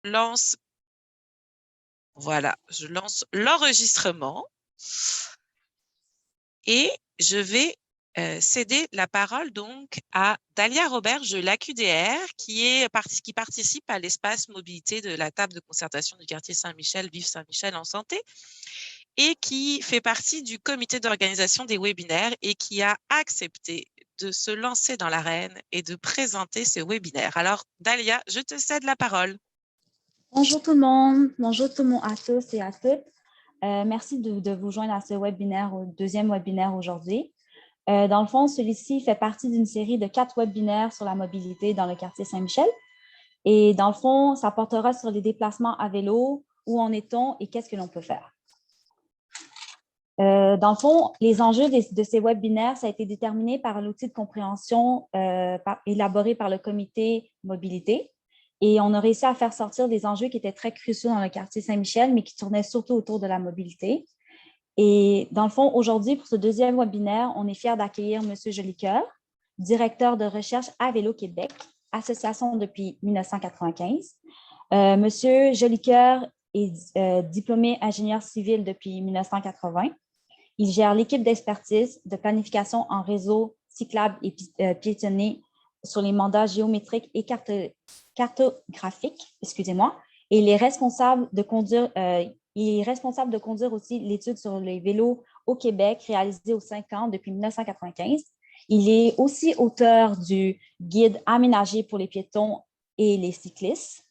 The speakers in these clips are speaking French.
lance, voilà, je lance l'enregistrement et je vais céder la parole donc à Dalia Roberge de l'AQDR qui participe à l'espace mobilité de la table de concertation du quartier Saint-Michel, Vive Saint-Michel en santé, et qui fait partie du comité d'organisation des webinaires et qui a accepté de se lancer dans l'arène et de présenter ce webinaire. Alors, Dalia, je te cède la parole. Bonjour tout le monde, bonjour tout le monde à tous et à toutes. Merci de vous joindre à ce webinaire, au deuxième webinaire aujourd'hui. Dans le fond, celui-ci fait partie d'une série de 4 webinaires sur la mobilité dans le quartier Saint-Michel. Et dans le fond, ça portera sur les déplacements à vélo, où en est-on et qu'est-ce que l'on peut faire. Dans le fond, les enjeux de ces webinaires, ça a été déterminé par l'outil de compréhension élaboré par le comité mobilité. Et on a réussi à faire sortir des enjeux qui étaient très cruciaux dans le quartier Saint-Michel, mais qui tournaient surtout autour de la mobilité. Et dans le fond, aujourd'hui, pour ce deuxième webinaire, on est fiers d'accueillir M. Jolicoeur, directeur de recherche à Vélo Québec, association depuis 1995. M. Jolicoeur est diplômé ingénieur civil depuis 1980. Il gère l'équipe d'expertise de planification en réseau cyclable et piétonné sur les mandats géométriques et cartographiques, excusez-moi, et il est responsable de conduire aussi l'étude sur les vélos au Québec réalisée aux 5 ans depuis 1995. Il est aussi auteur du guide aménagé pour les piétons et les cyclistes.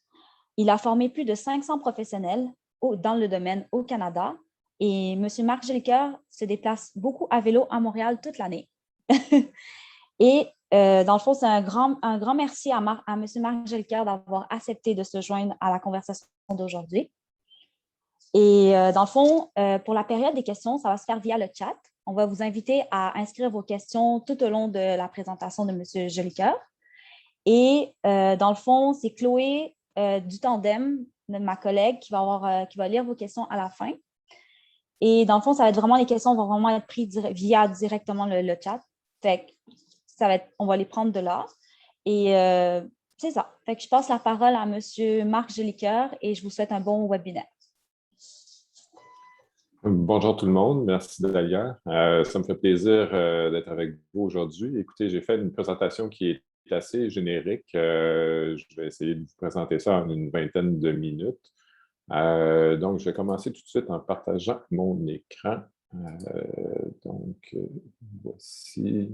Il a formé plus de 500 professionnels dans le domaine au Canada. Et M. Marc Jolicoeur se déplace beaucoup à vélo à Montréal toute l'année. Et dans le fond, c'est un grand merci à M. Marc Jolicoeur d'avoir accepté de se joindre à la conversation d'aujourd'hui. Et dans le fond, pour la période des questions, ça va se faire via le chat. On va vous inviter à inscrire vos questions tout au long de la présentation de M. Jolicoeur. Et dans le fond, c'est Chloé du Tandem, ma collègue, qui va lire vos questions à la fin. Et dans le fond, ça va être vraiment, les questions vont vraiment être prises via directement le chat. Fait que on va les prendre de là. Et c'est ça. Fait que je passe la parole à M. Marc Jolicoeur et je vous souhaite un bon webinaire. Bonjour tout le monde, merci Dalia. Ça me fait plaisir d'être avec vous aujourd'hui. Écoutez, j'ai fait une présentation qui est assez générique. Je vais essayer de vous présenter ça en une vingtaine de minutes. Donc, je vais commencer tout de suite en partageant mon écran. Voici.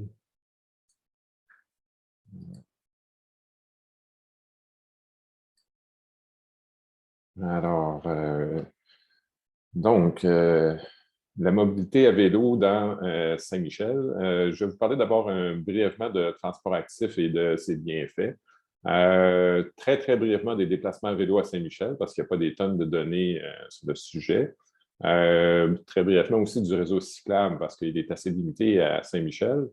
Alors, la mobilité à vélo dans Saint-Michel. Je vais vous parler d'abord brièvement de transport actif et de ses bienfaits. Très, très brièvement des déplacements à vélo à Saint-Michel, parce qu'il n'y a pas des tonnes de données sur le sujet. Très brièvement aussi du réseau cyclable, parce qu'il est assez limité à Saint-Michel.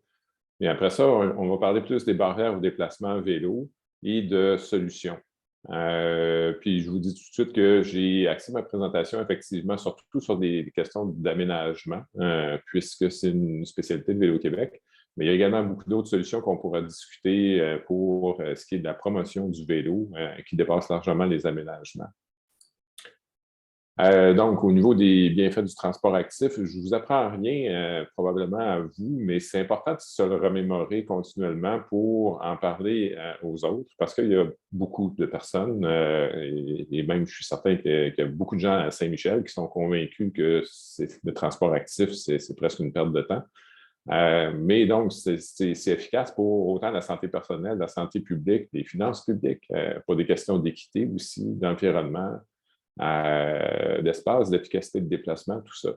Et après ça, on va parler plus des barrières au déplacement à vélo et de solutions. Puis je vous dis tout de suite que j'ai axé ma présentation effectivement surtout sur des questions d'aménagement, puisque c'est une spécialité de Vélo-Québec. Mais il y a également beaucoup d'autres solutions qu'on pourra discuter pour ce qui est de la promotion du vélo, qui dépasse largement les aménagements. Donc, au niveau des bienfaits du transport actif, je ne vous apprends rien probablement à vous, mais c'est important de se le remémorer continuellement pour en parler aux autres, parce qu'il y a beaucoup de personnes, et même je suis certain qu'il y a beaucoup de gens à Saint-Michel qui sont convaincus que le transport actif, c'est presque une perte de temps. Mais donc, c'est efficace pour autant la santé personnelle, la santé publique, les finances publiques, pour des questions d'équité aussi, d'environnement, d'espace, d'efficacité de déplacement, tout ça.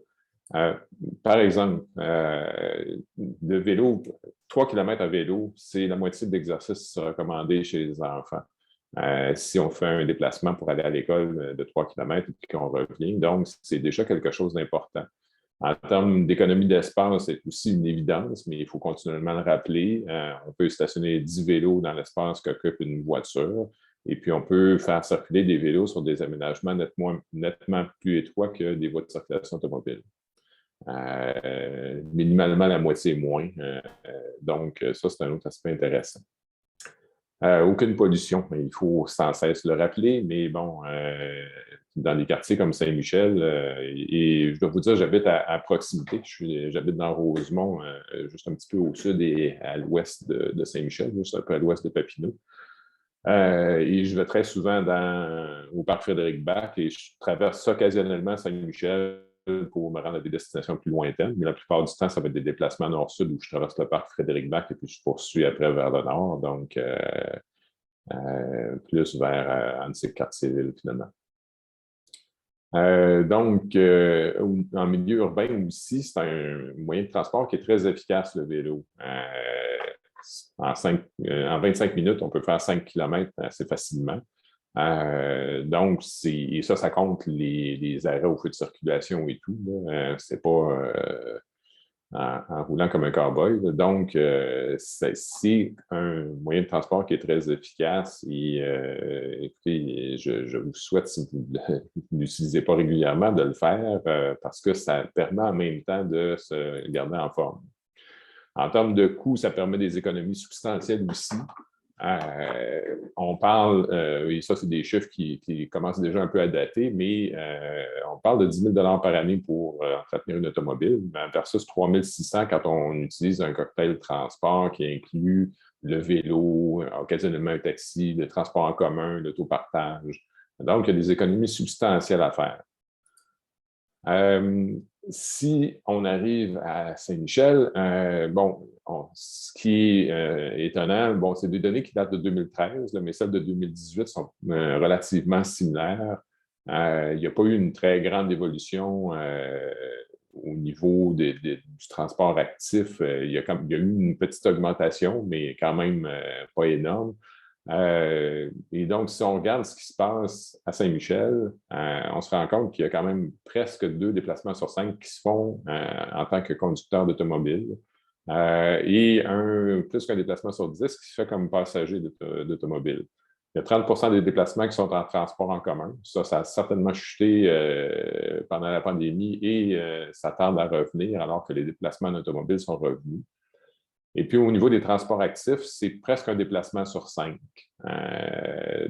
Par exemple, le vélo, 3 km à vélo, c'est la moitié de l'exercice recommandé chez les enfants. Si on fait un déplacement pour aller à l'école de 3 km et qu'on revient, donc c'est déjà quelque chose d'important. En termes d'économie d'espace, c'est aussi une évidence, mais il faut continuellement le rappeler. On peut stationner 10 vélos dans l'espace qu'occupe une voiture. Et puis, on peut faire circuler des vélos sur des aménagements nettement plus étroits que des voies de circulation automobile. Minimalement la moitié moins. Donc, ça, c'est un autre aspect intéressant. Aucune pollution, il faut sans cesse le rappeler, mais bon, dans des quartiers comme Saint-Michel, et je dois vous dire, j'habite à proximité, j'habite dans Rosemont, juste un petit peu au sud et à l'ouest de Saint-Michel, juste un peu à l'ouest de Papineau. Et je vais très souvent au parc Frédéric-Bach et je traverse occasionnellement Saint-Michel pour me rendre à des destinations plus lointaines. Mais la plupart du temps, ça va être des déplacements nord-sud où je traverse le parc Frédéric-Bach et puis je poursuis après vers le nord, donc plus vers Annecy-Cartierville finalement. Donc, en milieu urbain aussi, c'est un moyen de transport qui est très efficace, le vélo. En 25 minutes, on peut faire 5 km assez facilement. Donc, ça compte les arrêts au feu de circulation et tout. C'est pas en roulant comme un cow-boy. Donc, c'est un moyen de transport qui est très efficace. Et écoutez, je vous souhaite, si vous ne l'utilisez pas régulièrement, de le faire parce que ça permet en même temps de se garder en forme. En termes de coûts, ça permet des économies substantielles aussi. On parle, et ça, c'est des chiffres qui commencent déjà un peu à dater, mais on parle de 10 000 $ par année pour entretenir une automobile, versus 3 600 quand on utilise un cocktail de transport qui inclut le vélo, occasionnellement un taxi, le transport en commun, l'autopartage. Donc, il y a des économies substantielles à faire. Si on arrive à Saint-Michel, ce qui est étonnant, bon, c'est des données qui datent de 2013, là, mais celles de 2018 sont relativement similaires. Il n'y a pas eu une très grande évolution au niveau du transport actif. Il y a eu une petite augmentation, mais quand même pas énorme. Et donc, si on regarde ce qui se passe à Saint-Michel, on se rend compte qu'il y a quand même presque 2 déplacements sur 5 qui se font en tant que conducteur d'automobile et plus qu'un déplacement sur 10 qui se fait comme passager d'automobile. Il y a 30 des déplacements qui sont en transport en commun. Ça a certainement chuté pendant la pandémie et ça tarde à revenir alors que les déplacements en automobile sont revenus. Et puis, au niveau des transports actifs, c'est presque un déplacement sur 5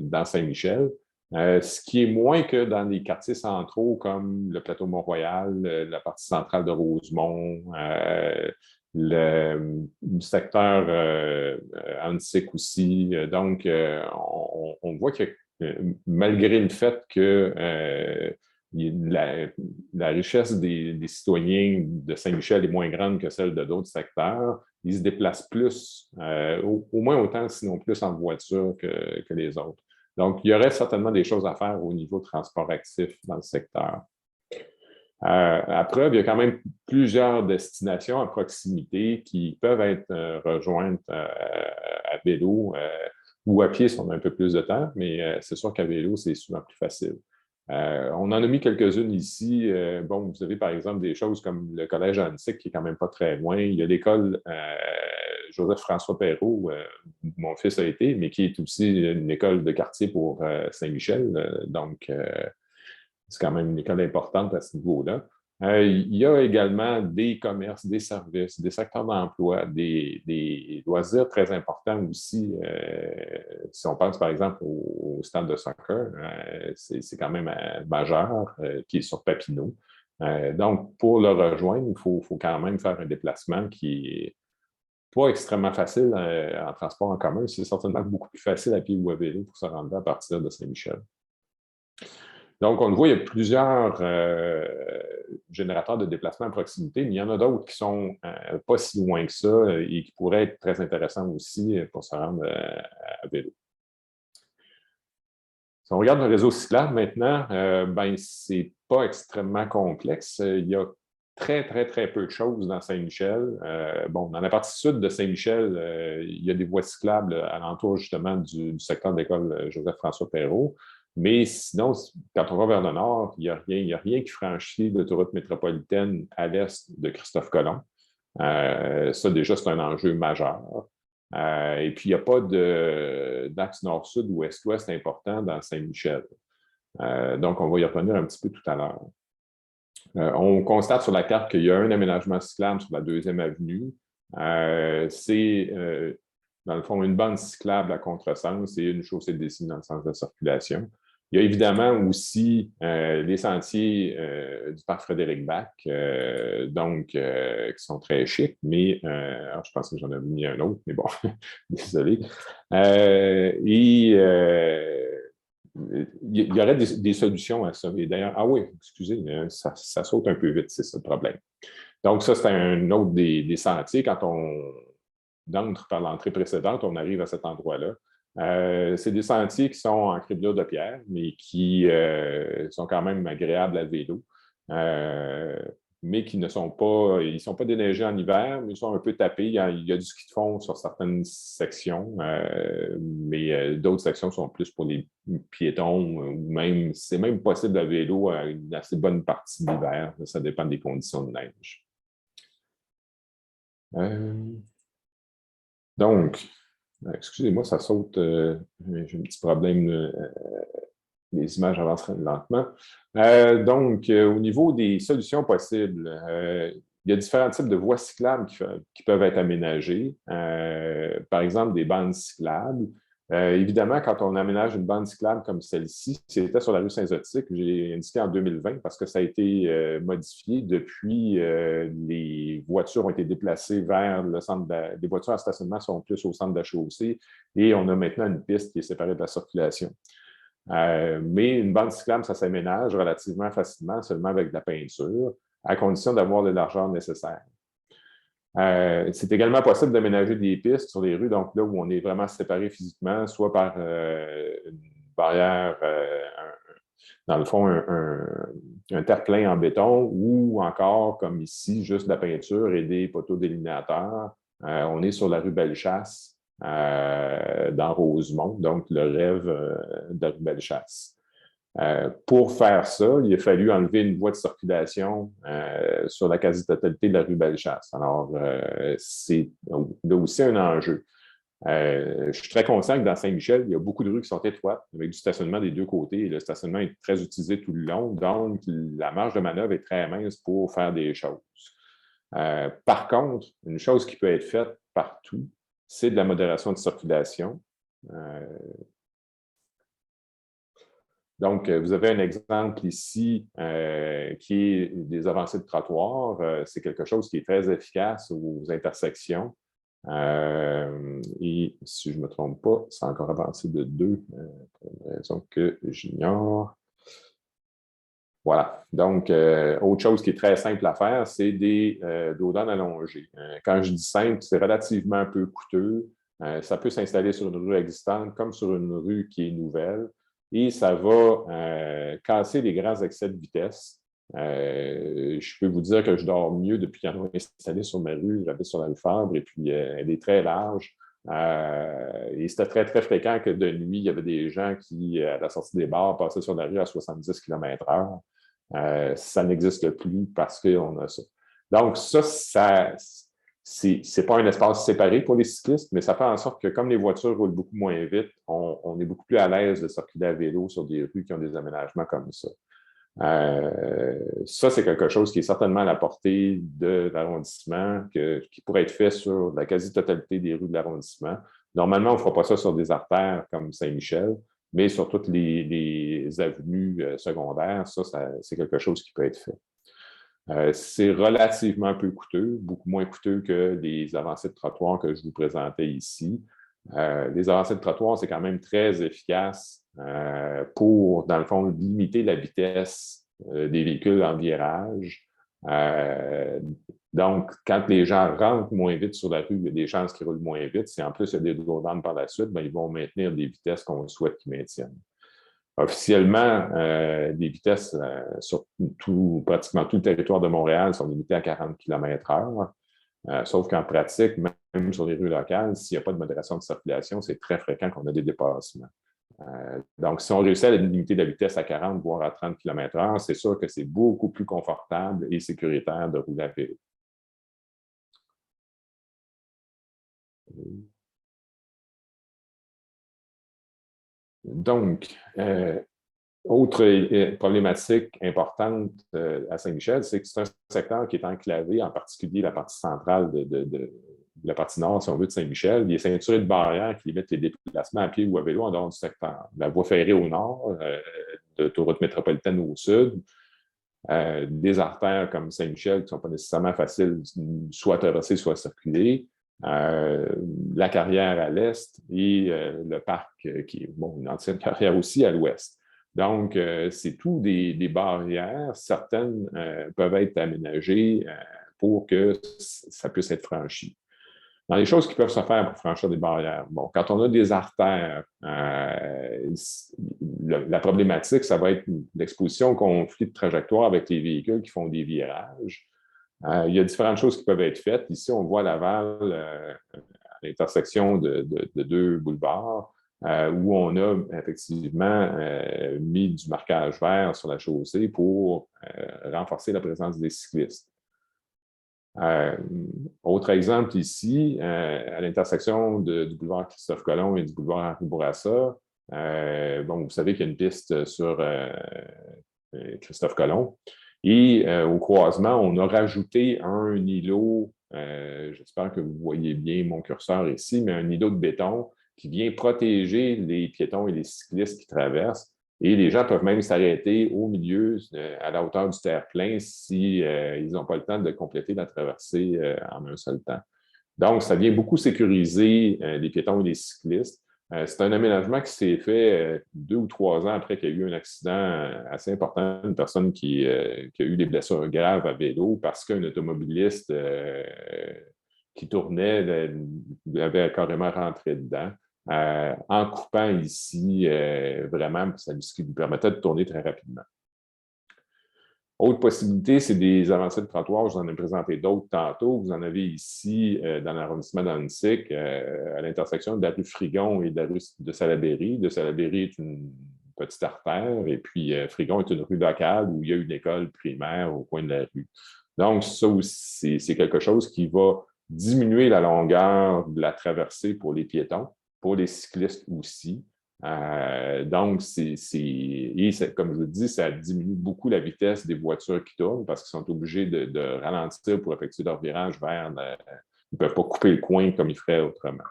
dans Saint-Michel, ce qui est moins que dans les quartiers centraux comme le plateau Mont-Royal, la partie centrale de Rosemont, le secteur Annecy aussi. Donc, on voit que malgré le fait que la richesse des citoyens de Saint-Michel est moins grande que celle de d'autres secteurs, ils se déplacent plus, au moins autant, sinon plus en voiture que les autres. Donc, il y aurait certainement des choses à faire au niveau transport actif dans le secteur. À preuve, il y a quand même plusieurs destinations à proximité qui peuvent être rejointes à vélo ou à pied si on a un peu plus de temps, mais c'est sûr qu'à vélo, c'est souvent plus facile. On en a mis quelques-unes ici. Bon, vous avez par exemple des choses comme le collège Annecy qui est quand même pas très loin. Il y a l'école Joseph-François Perrault, où mon fils a été, mais qui est aussi une école de quartier pour Saint-Michel. Donc, c'est quand même une école importante à ce niveau-là. Il y a également des commerces, des services, des secteurs d'emploi, des loisirs très importants aussi. Si on pense par exemple au stade de soccer, c'est quand même majeur, qui est sur Papineau. Donc, pour le rejoindre, il faut quand même faire un déplacement qui est pas extrêmement facile en transport en commun. C'est certainement beaucoup plus facile à pied ou à vélo pour se rendre à partir de Saint-Michel. Donc, on le voit, il y a plusieurs générateurs de déplacement à proximité, mais il y en a d'autres qui sont pas si loin que ça et qui pourraient être très intéressants aussi pour se rendre à vélo. Si on regarde le réseau cyclable maintenant, c'est pas extrêmement complexe. Il y a très, très, très peu de choses dans Saint-Michel. Dans la partie sud de Saint-Michel, il y a des voies cyclables alentour justement du secteur de l'école Joseph-François Perrault. Mais sinon, quand on va vers le nord, il n'y a rien qui franchit l'autoroute métropolitaine à l'est de Christophe-Colomb. Ça, déjà, c'est un enjeu majeur. Et puis, il n'y a pas d'axe nord-sud ou est-ouest important dans Saint-Michel. Donc, on va y revenir un petit peu tout à l'heure. On constate sur la carte qu'il y a un aménagement cyclable sur la 2e avenue. C'est dans le fond, une bande cyclable à contresens et une chaussée de dessinée dans le sens de circulation. Il y a évidemment aussi les sentiers du parc Frédéric-Bach, qui sont très chics, mais je pense que j'en ai mis un autre, mais bon, désolé. Il y aurait des solutions à ça. Et d'ailleurs, ah oui, excusez, ça saute un peu vite, c'est ça le problème. Donc, ça, c'est un autre des sentiers. Quand on entre par l'entrée précédente, on arrive à cet endroit-là. C'est des sentiers qui sont en criblure de pierre, mais qui sont quand même agréables à vélo, mais qui ne sont pas, ils ne sont pas déneigés en hiver, mais ils sont un peu tapés. Il y a du ski de fond sur certaines sections, mais d'autres sections sont plus pour les piétons, ou même, c'est même possible à vélo à une assez bonne partie de l'hiver. Ça dépend des conditions de neige. Donc, excusez-moi, ça saute. J'ai un petit problème. Les images avancent lentement. Au niveau des solutions possibles, il y a différents types de voies cyclables qui peuvent être aménagées. Par exemple, des bandes cyclables. Évidemment, quand on aménage une bande cyclable comme celle-ci, c'était sur la rue Saint-Zotique, j'ai indiqué en 2020 parce que ça a été modifié depuis. Les voitures ont été déplacées vers le centre les voitures à stationnement sont plus au centre de la chaussée et on a maintenant une piste qui est séparée de la circulation. Mais une bande cyclable, ça s'aménage relativement facilement, seulement avec de la peinture, à condition d'avoir la largeur nécessaire. C'est également possible d'aménager des pistes sur les rues, donc là où on est vraiment séparés physiquement, soit par une barrière, dans le fond, un terre-plein en béton, ou encore, comme ici, juste de la peinture et des poteaux délinéateurs. On est sur la rue Bellechasse, dans Rosemont, donc le rêve de la rue Bellechasse. Pour faire ça, il a fallu enlever une voie de circulation sur la quasi-totalité de la rue Bellechasse. Alors, c'est là aussi un enjeu. Je suis très conscient que dans Saint-Michel, il y a beaucoup de rues qui sont étroites, avec du stationnement des deux côtés. Et le stationnement est très utilisé tout le long, donc la marge de manœuvre est très mince pour faire des choses. Par contre, une chose qui peut être faite partout, c'est de la modération de circulation. Donc, vous avez un exemple ici qui est des avancées de trottoir. C'est quelque chose qui est très efficace aux intersections. Et si je ne me trompe pas, c'est encore avancé de 2, pour une raison que j'ignore. Voilà. Donc, autre chose qui est très simple à faire, c'est des dos d'âne allongés. Quand je dis simple, c'est relativement peu coûteux. Ça peut s'installer sur une rue existante comme sur une rue qui est nouvelle. Et ça va casser les grands excès de vitesse. Je peux vous dire que je dors mieux depuis qu'ils ont installé sur ma rue. J'habite sur la rue Fabre et puis elle est très large. Et c'était très, très fréquent que de nuit, il y avait des gens qui, à la sortie des bars, passaient sur la rue à 70 km/h. Ça n'existe plus parce qu'on a ça. Donc, ça c'est pas un espace séparé pour les cyclistes, mais ça fait en sorte que comme les voitures roulent beaucoup moins vite, on est beaucoup plus à l'aise de circuler à vélo sur des rues qui ont des aménagements comme ça. Ça, c'est quelque chose qui est certainement à la portée de l'arrondissement, qui pourrait être fait sur la quasi-totalité des rues de l'arrondissement. Normalement, on ne fera pas ça sur des artères comme Saint-Michel, mais sur toutes les avenues secondaires, ça c'est quelque chose qui peut être fait. C'est relativement peu coûteux, beaucoup moins coûteux que les avancées de trottoir que je vous présentais ici. Les avancées de trottoir, c'est quand même très efficace pour, dans le fond, limiter la vitesse des véhicules en virage. Donc, quand les gens rentrent moins vite sur la rue, il y a des chances qu'ils roulent moins vite. Si en plus il y a des dos d'âne par la suite, bien, ils vont maintenir des vitesses qu'on souhaite qu'ils maintiennent. Officiellement, les vitesses sur pratiquement tout le territoire de Montréal sont limitées à 40 km/h. Sauf qu'en pratique, même sur les rues locales, s'il n'y a pas de modération de circulation, c'est très fréquent qu'on a des dépassements. Donc, si on réussit à limiter la vitesse à 40, voire à 30 km/h, c'est sûr que c'est beaucoup plus confortable et sécuritaire de rouler à vélo. Donc, autre problématique importante à Saint-Michel, c'est que c'est un secteur qui est enclavé, en particulier la partie centrale la partie nord, si on veut, de Saint-Michel, des ceintures de barrières qui limitent les déplacements à pied ou à vélo en dehors du secteur. La voie ferrée au nord, de l'autoroute métropolitaine au sud, des artères comme Saint-Michel qui ne sont pas nécessairement faciles soit à traverser, soit à circuler, la carrière à l'est et le parc qui est une ancienne carrière aussi à l'ouest. Donc, c'est tout des barrières. Certaines peuvent être aménagées pour que ça puisse être franchi. Dans les choses qui peuvent se faire pour franchir des barrières, bon, quand on a des artères, la problématique, ça va être l'exposition au conflit de trajectoire avec les véhicules qui font des virages. Il y a différentes choses qui peuvent être faites. Ici, on voit Laval à l'intersection de deux boulevards où on a effectivement mis du marquage vert sur la chaussée pour renforcer la présence des cyclistes. Autre exemple ici, à l'intersection du boulevard Christophe-Colomb et du boulevard Henri Bourassa, vous savez qu'il y a une piste sur Christophe-Colomb. Et au croisement, on a rajouté un îlot, j'espère que vous voyez bien mon curseur ici, mais un îlot de béton qui vient protéger les piétons et les cyclistes qui traversent. Et les gens peuvent même s'arrêter au milieu, à la hauteur du terre-plein, si ils n'ont pas le temps de compléter la traversée en un seul temps. Donc, ça vient beaucoup sécuriser les piétons et les cyclistes. C'est un aménagement qui s'est fait 2 ou 3 ans après qu'il y a eu un accident assez important, une personne qui a eu des blessures graves à vélo parce qu'un automobiliste qui tournait avait carrément rentré dedans. En coupant ici, vraiment, ce qui lui permettait de tourner très rapidement. Autre possibilité, c'est des avancées de trottoir. Je vous en ai présenté d'autres tantôt. Vous en avez ici dans l'arrondissement d'Annecy, à l'intersection de la rue Frigon et de la rue de Salaberry. De Salaberry est une petite artère et puis Frigon est une rue locale où il y a une école primaire au coin de la rue. Donc, ça aussi, c'est quelque chose qui va diminuer la longueur de la traversée pour les piétons, pour les cyclistes aussi. Donc, comme je vous le dis, ça diminue beaucoup la vitesse des voitures qui tournent parce qu'ils sont obligés de ralentir pour effectuer leur virage vers... ils ne peuvent pas couper le coin comme ils feraient autrement.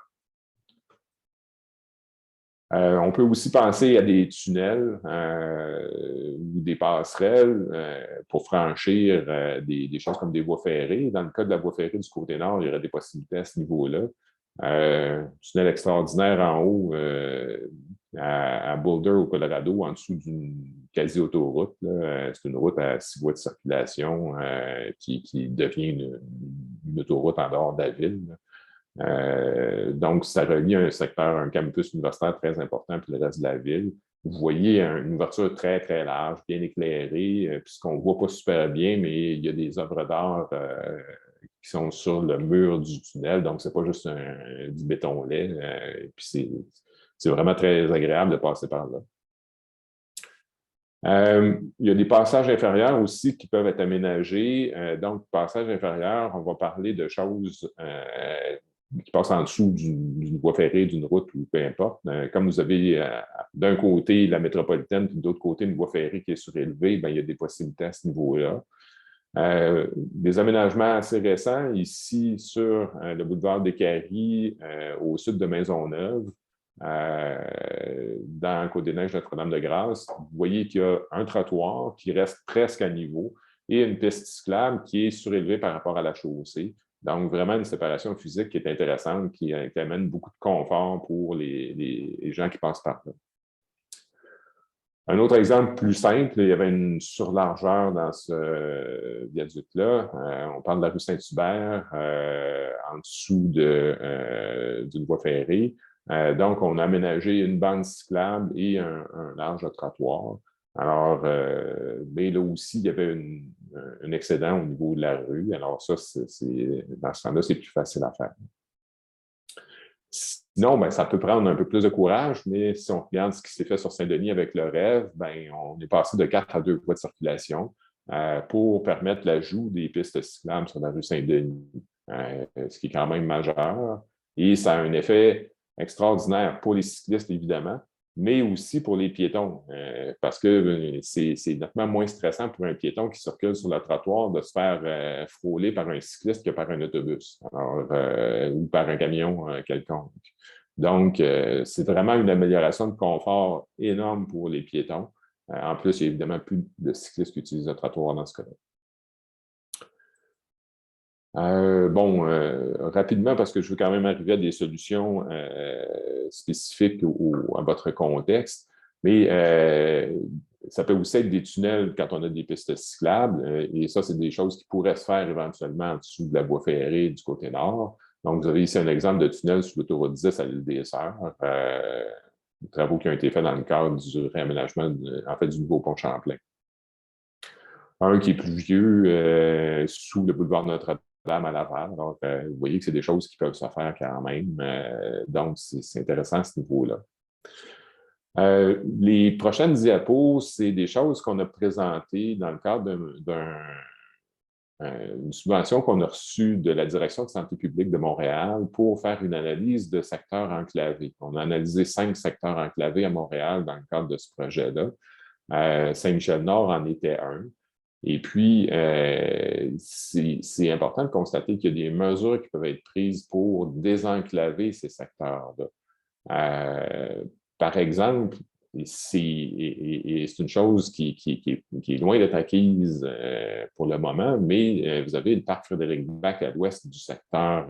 On peut aussi penser à des tunnels ou des passerelles pour franchir des choses comme des voies ferrées. Dans le cas de la voie ferrée du côté nord, il y aurait des possibilités à ce niveau-là. Tunnel extraordinaire en haut à Boulder, au Colorado, en dessous d'une quasi-autoroute. C'est une route à 6 voies de circulation qui devient une autoroute en dehors de la ville. Donc, ça relie un secteur, un campus universitaire très important puis le reste de la ville. Vous voyez une ouverture très, très large, bien éclairée, puisqu'on ne voit pas super bien, mais il y a des œuvres d'art qui sont sur le mur du tunnel, donc c'est pas juste du béton laid. Puis c'est vraiment très agréable de passer par là. Il y a des passages inférieurs aussi qui peuvent être aménagés. Donc, passage inférieur, on va parler de choses qui passent en dessous d'une voie ferrée, d'une route ou peu importe. Comme vous avez d'un côté la métropolitaine, puis de l'autre côté une voie ferrée qui est surélevée, il y a des possibilités à ce niveau-là. Des aménagements assez récents, ici sur le boulevard des Caries, au sud de Maisonneuve, dans Côte-des-Neiges, Notre-Dame-de-Grâce, vous voyez qu'il y a un trottoir qui reste presque à niveau et une piste cyclable qui est surélevée par rapport à la chaussée. Donc, vraiment une séparation physique qui est intéressante, qui amène beaucoup de confort pour les gens qui passent par là. Un autre exemple plus simple, il y avait une surlargeur dans ce viaduc-là. On parle de la rue Saint-Hubert, en dessous d'une voie ferrée. Donc, on a aménagé une bande cyclable et un large trottoir. Alors, mais là aussi, il y avait un excédent au niveau de la rue. Alors ça, dans ce temps-là, c'est plus facile à faire. Sinon, ça peut prendre un peu plus de courage, mais si on regarde ce qui s'est fait sur Saint-Denis avec le rêve, on est passé de 4 à 2 voies de circulation pour permettre l'ajout des pistes cyclables sur la rue Saint-Denis, ce qui est quand même majeur. Et ça a un effet extraordinaire pour les cyclistes, évidemment, mais aussi pour les piétons, parce que c'est nettement moins stressant pour un piéton qui circule sur le trottoir de se faire frôler par un cycliste que par un autobus ou par un camion quelconque. Donc, c'est vraiment une amélioration de confort énorme pour les piétons. En plus, il y a évidemment plus de cyclistes qui utilisent le trottoir dans ce cas-là. Rapidement, parce que je veux quand même arriver à des solutions spécifiques à votre contexte, mais ça peut aussi être des tunnels quand on a des pistes cyclables, et ça, c'est des choses qui pourraient se faire éventuellement en dessous de la voie ferrée du côté nord. Donc, vous avez ici un exemple de tunnel sur l'autoroute 10 à l'île des Sœurs, travaux qui ont été faits dans le cadre du réaménagement, du nouveau pont Champlain. Un qui est plus vieux, sous le boulevard Notre-Dame à Laval. Alors, vous voyez que c'est des choses qui peuvent se faire quand même. Donc, c'est intéressant à ce niveau-là. Les prochaines diapos, c'est des choses qu'on a présentées dans le cadre d'une subvention qu'on a reçue de la Direction de santé publique de Montréal pour faire une analyse de secteurs enclavés. On a analysé 5 secteurs enclavés à Montréal dans le cadre de ce projet-là. Saint-Michel-Nord en était un. Et puis, c'est important de constater qu'il y a des mesures qui peuvent être prises pour désenclaver ces secteurs-là. Par exemple, c'est une chose qui est loin d'être acquise pour le moment, mais vous avez le parc Frédéric-Bac à l'ouest du secteur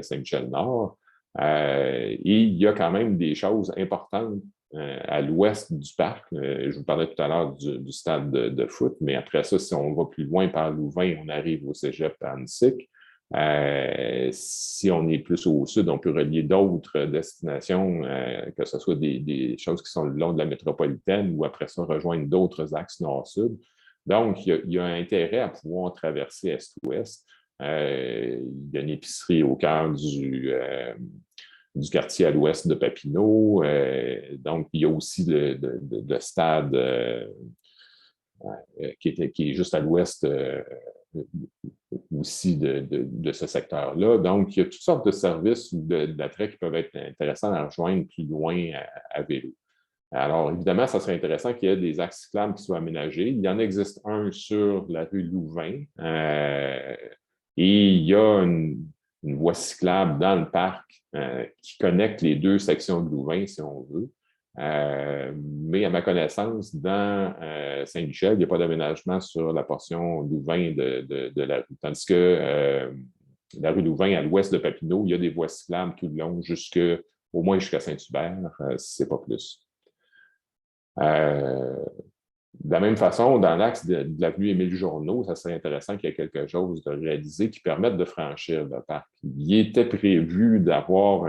Saint-Michel-Nord. Et il y a quand même des choses importantes à l'ouest du parc. Je vous parlais tout à l'heure du stade de foot, mais après ça, si on va plus loin par Louvain, on arrive au cégep à Annecy. Si on est plus au sud, on peut relier d'autres destinations, que ce soit des choses qui sont le long de la métropolitaine ou après ça rejoindre d'autres axes nord-sud. Donc, il y a un intérêt à pouvoir traverser est-ouest. Il y a une épicerie au cœur du quartier à l'ouest de Papineau. Donc, il y a aussi le stade qui est juste à l'ouest aussi de ce secteur-là. Donc, il y a toutes sortes de services ou d'attraits qui peuvent être intéressants à rejoindre plus loin à vélo. Alors, évidemment, ça serait intéressant qu'il y ait des axes cyclables qui soient aménagés. Il y en existe un sur la rue Louvain et il y a une voie cyclable dans le parc qui connecte les 2 sections de Louvain, si on veut. Mais à ma connaissance, dans Saint-Michel, il n'y a pas d'aménagement sur la portion Louvain de la rue. Tandis que la rue Louvain, à l'ouest de Papineau, il y a des voies cyclables tout le long, au moins jusqu'à Saint-Hubert, si ce n'est pas plus. De la même façon, dans l'axe de l'avenue Émile-Journeau, ça serait intéressant qu'il y ait quelque chose de réalisé qui permette de franchir le parc. Il était prévu d'avoir,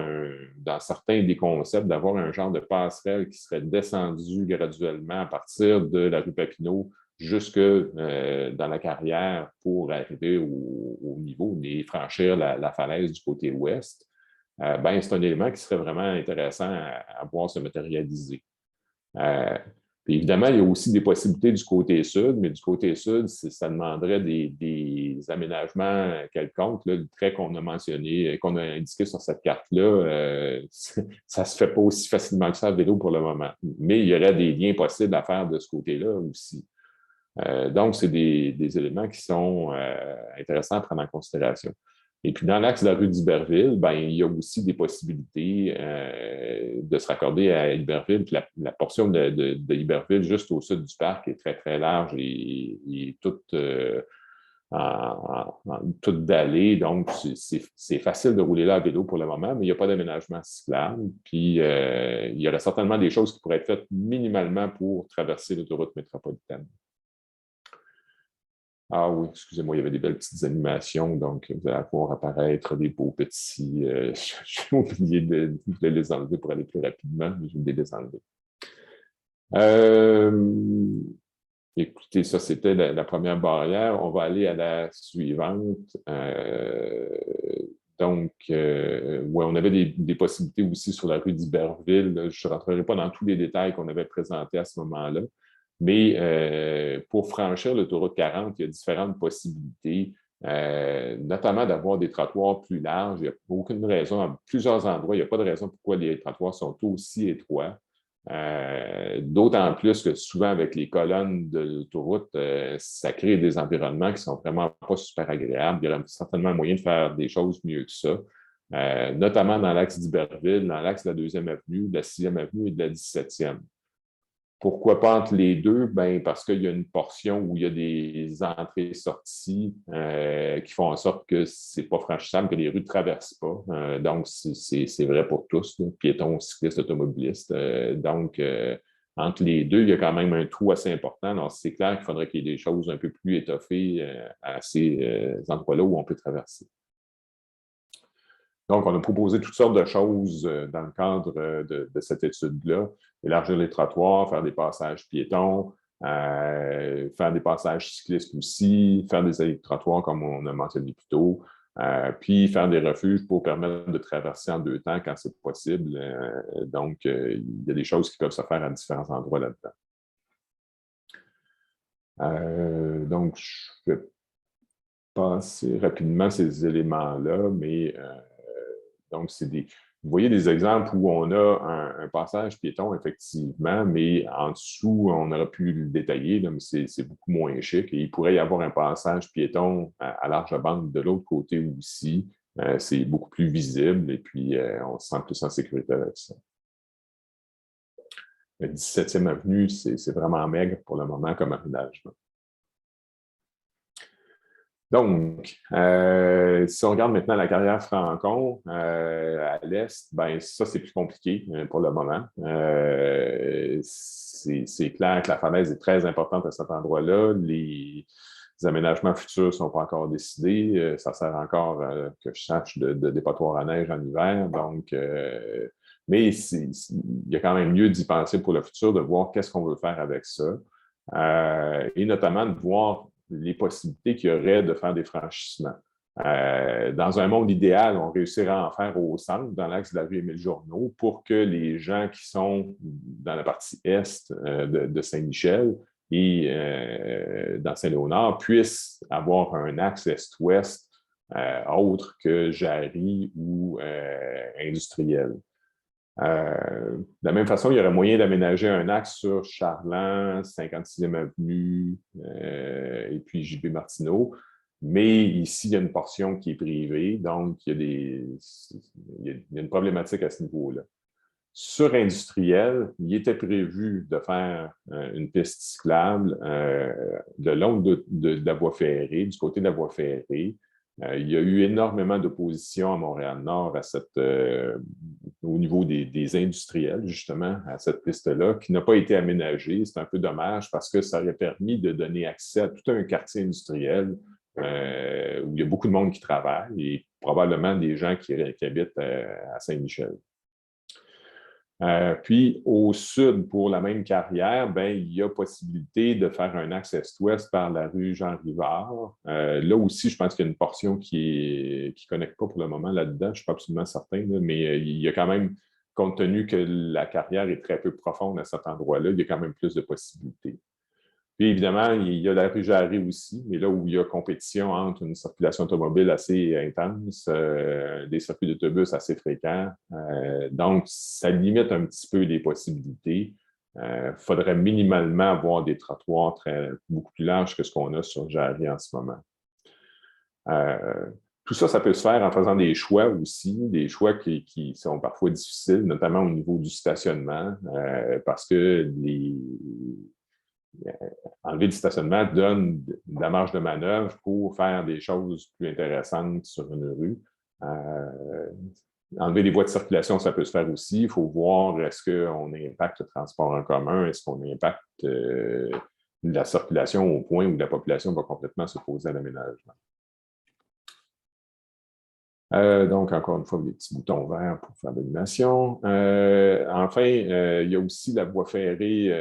dans certains des concepts, d'avoir un genre de passerelle qui serait descendue graduellement à partir de la rue Papineau jusque dans la carrière pour arriver au niveau et franchir la falaise du côté ouest. C'est un élément qui serait vraiment intéressant à voir se matérialiser. Puis évidemment, il y a aussi des possibilités du côté sud, mais du côté sud, ça demanderait des aménagements quelconques. Là, le trait qu'on a mentionné, qu'on a indiqué sur cette carte-là, ça ne se fait pas aussi facilement que ça à vélo pour le moment. Mais il y aurait des liens possibles à faire de ce côté-là aussi. Donc, c'est des éléments qui sont intéressants à prendre en considération. Et puis, dans l'axe de la rue d'Iberville, il y a aussi des possibilités de se raccorder à Iberville. Puis la portion de Iberville, juste au sud du parc, est très, très large et toute dallée. Donc, c'est facile de rouler là à vélo pour le moment, mais il n'y a pas d'aménagement cyclable. Puis, il y aurait certainement des choses qui pourraient être faites minimalement pour traverser l'autoroute métropolitaine. Ah oui, excusez-moi, il y avait des belles petites animations, donc vous allez voir apparaître des beaux petits... J'ai oublié de les enlever pour aller plus rapidement, mais je vais les enlever. Écoutez, ça, c'était la première barrière. On va aller à la suivante. On avait des possibilités aussi sur la rue d'Iberville. Je ne rentrerai pas dans tous les détails qu'on avait présentés à ce moment-là. Mais pour franchir l'autoroute 40, il y a différentes possibilités, notamment d'avoir des trottoirs plus larges. Il n'y a aucune raison, à plusieurs endroits, il n'y a pas de raison pourquoi les trottoirs sont aussi étroits. D'autant plus que souvent, avec les colonnes de l'autoroute, ça crée des environnements qui sont vraiment pas super agréables. Il y aurait certainement un moyen de faire des choses mieux que ça, notamment dans l'axe d'Iberville, dans l'axe de la 2e avenue, de la 6e avenue et de la 17e. Pourquoi pas entre les deux? Ben, parce qu'il y a une portion où il y a des entrées-sorties qui font en sorte que ce n'est pas franchissable, que les rues ne traversent pas. Donc, c'est vrai pour tous, là, piétons, cyclistes, automobilistes. Entre les deux, il y a quand même un trou assez important. Alors, c'est clair qu'il faudrait qu'il y ait des choses un peu plus étoffées à ces endroits-là où on peut traverser. Donc, on a proposé toutes sortes de choses dans le cadre de cette étude-là. Élargir les trottoirs, faire des passages piétons, faire des passages cyclistes aussi, faire des allées de trottoirs comme on a mentionné plus tôt, puis faire des refuges pour permettre de traverser en 2 temps quand c'est possible. Il y a des choses qui peuvent se faire à différents endroits là-dedans. Donc, je vais passer rapidement ces éléments-là, mais donc, vous voyez des exemples où on a un passage piéton, effectivement, mais en dessous, on aurait pu le détailler, là, mais c'est beaucoup moins chic. Et il pourrait y avoir un passage piéton à large bande de l'autre côté aussi. C'est beaucoup plus visible et puis on se sent plus en sécurité avec ça. La 17e avenue, c'est vraiment maigre pour le moment comme aménagement. Donc, si on regarde maintenant la carrière Francon à l'est, ben ça, c'est plus compliqué pour le moment. C'est clair que la falaise est très importante à cet endroit-là. Les aménagements futurs ne sont pas encore décidés. Ça sert encore, que je sache, de dépotoir à neige en hiver. Donc, mais il y a quand même lieu d'y penser pour le futur, de voir qu'est-ce qu'on veut faire avec ça. Et notamment de voir les possibilités qu'il y aurait de faire des franchissements. Dans un monde idéal, on réussirait à en faire au centre, dans l'axe de la rue Émile-Journeau, pour que les gens qui sont dans la partie est de Saint-Michel et dans Saint-Léonard puissent avoir un axe est-ouest autre que Jarry ou industriel. De la même façon, il y aurait moyen d'aménager un axe sur Charland, 56e avenue et puis J.B. Martineau. Mais ici, il y a une portion qui est privée, donc il y a une problématique à ce niveau-là. Sur industriel, il était prévu de faire une piste cyclable le long de la voie ferrée, du côté de la voie ferrée. Il y a eu énormément d'opposition à Montréal-Nord au niveau des industriels, justement, à cette piste-là, qui n'a pas été aménagée. C'est un peu dommage parce que ça aurait permis de donner accès à tout un quartier industriel où il y a beaucoup de monde qui travaille et probablement des gens qui habitent à Saint-Michel. Puis, au sud, pour la même carrière, ben, il y a possibilité de faire un axe est-ouest par la rue Jean-Rivard. Là aussi, je pense qu'il y a une portion qui ne connecte pas pour le moment là-dedans. Je ne suis pas absolument certain, là, mais il y a quand même, compte tenu que la carrière est très peu profonde à cet endroit-là, il y a quand même plus de possibilités. Puis évidemment, il y a la rue Jarry aussi, mais là où il y a compétition entre une circulation automobile assez intense, des circuits d'autobus assez fréquents. Donc, ça limite un petit peu les possibilités. Il faudrait minimalement avoir des trottoirs beaucoup plus larges que ce qu'on a sur Jarry en ce moment. Tout ça, ça peut se faire en faisant des choix aussi, des choix qui sont parfois difficiles, notamment au niveau du stationnement, parce que enlever le stationnement donne de la marge de manœuvre pour faire des choses plus intéressantes sur une rue. Enlever les voies de circulation, ça peut se faire aussi. Il faut voir, est-ce qu'on impacte le transport en commun? Est-ce qu'on impacte la circulation au point où la population va complètement s'opposer à l'aménagement? Donc, encore une fois, des petits boutons verts pour faire l'animation. Enfin, il y a aussi la voie ferrée,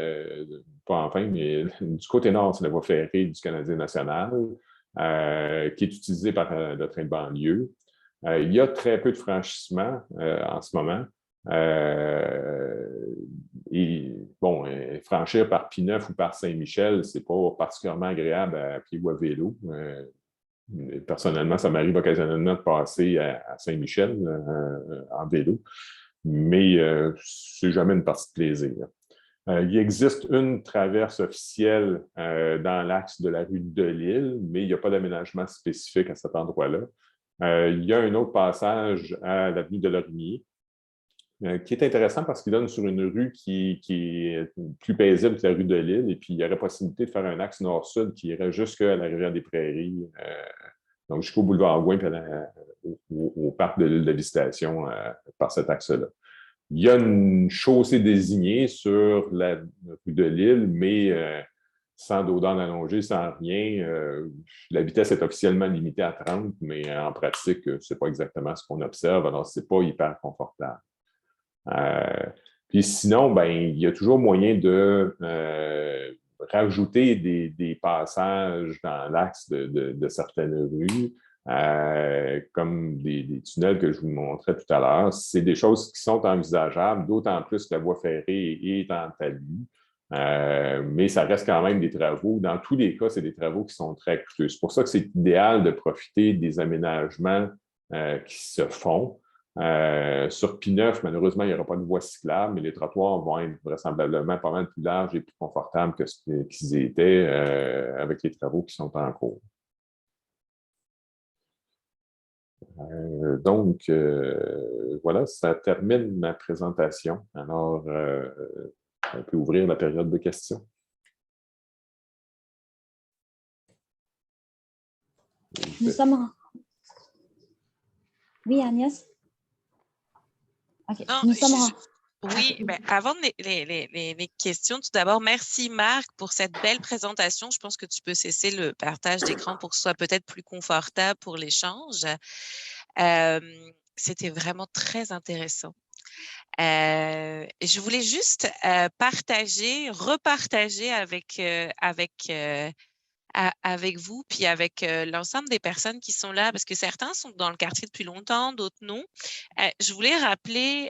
pas enfin, mais du côté nord, c'est la voie ferrée du Canadien national, qui est utilisée par le train de banlieue. Il y a très peu de franchissements en ce moment. Et bon, franchir par P9 ou par Saint-Michel, c'est pas particulièrement agréable à pied ou à vélo. Personnellement, ça m'arrive occasionnellement de passer à Saint-Michel en vélo. mais c'est jamais une partie de plaisir. Il existe une traverse officielle dans l'axe de la rue de Lille, mais il n'y a pas d'aménagement spécifique à cet endroit-là. Il y a un autre passage à l'avenue de Lorimier, qui est intéressant parce qu'il donne sur une rue qui est plus paisible que la rue de Lille, et puis il y aurait possibilité de faire un axe nord-sud qui irait jusqu'à la rivière des Prairies, donc jusqu'au boulevard Gouin, puis au parc de l'île de Visitation par cet axe-là. Il y a une chaussée désignée sur la rue de Lille, mais sans dos-d'âne allongé, sans rien. La vitesse est officiellement limitée à 30, mais en pratique, ce n'est pas exactement ce qu'on observe, alors ce n'est pas hyper confortable. Puis sinon, ben, il y a toujours moyen de rajouter des passages dans l'axe de certaines rues, comme des tunnels que je vous montrais tout à l'heure. C'est des choses qui sont envisageables, d'autant plus que la voie ferrée est en talus. Mais ça reste quand même des travaux. Dans tous les cas, c'est des travaux qui sont très coûteux. C'est pour ça que c'est idéal de profiter des aménagements qui se font. Sur P9, malheureusement, il n'y aura pas de voie cyclable, mais les trottoirs vont être vraisemblablement pas mal plus larges et plus confortables que ce qu'ils étaient avec les travaux qui sont en cours. Donc, voilà, ça termine ma présentation. Alors, on peut ouvrir la période de questions. Nous sommes... Oui, Agnès? Okay. Non, oui, ben, avant les questions, tout d'abord, merci Marc pour cette belle présentation. Je pense que tu peux cesser le partage d'écran pour que ce soit peut-être plus confortable pour l'échange. C'était vraiment très intéressant. Je voulais juste repartager avec vous, puis avec l'ensemble des personnes qui sont là, parce que certains sont dans le quartier depuis longtemps, d'autres non. Je voulais rappeler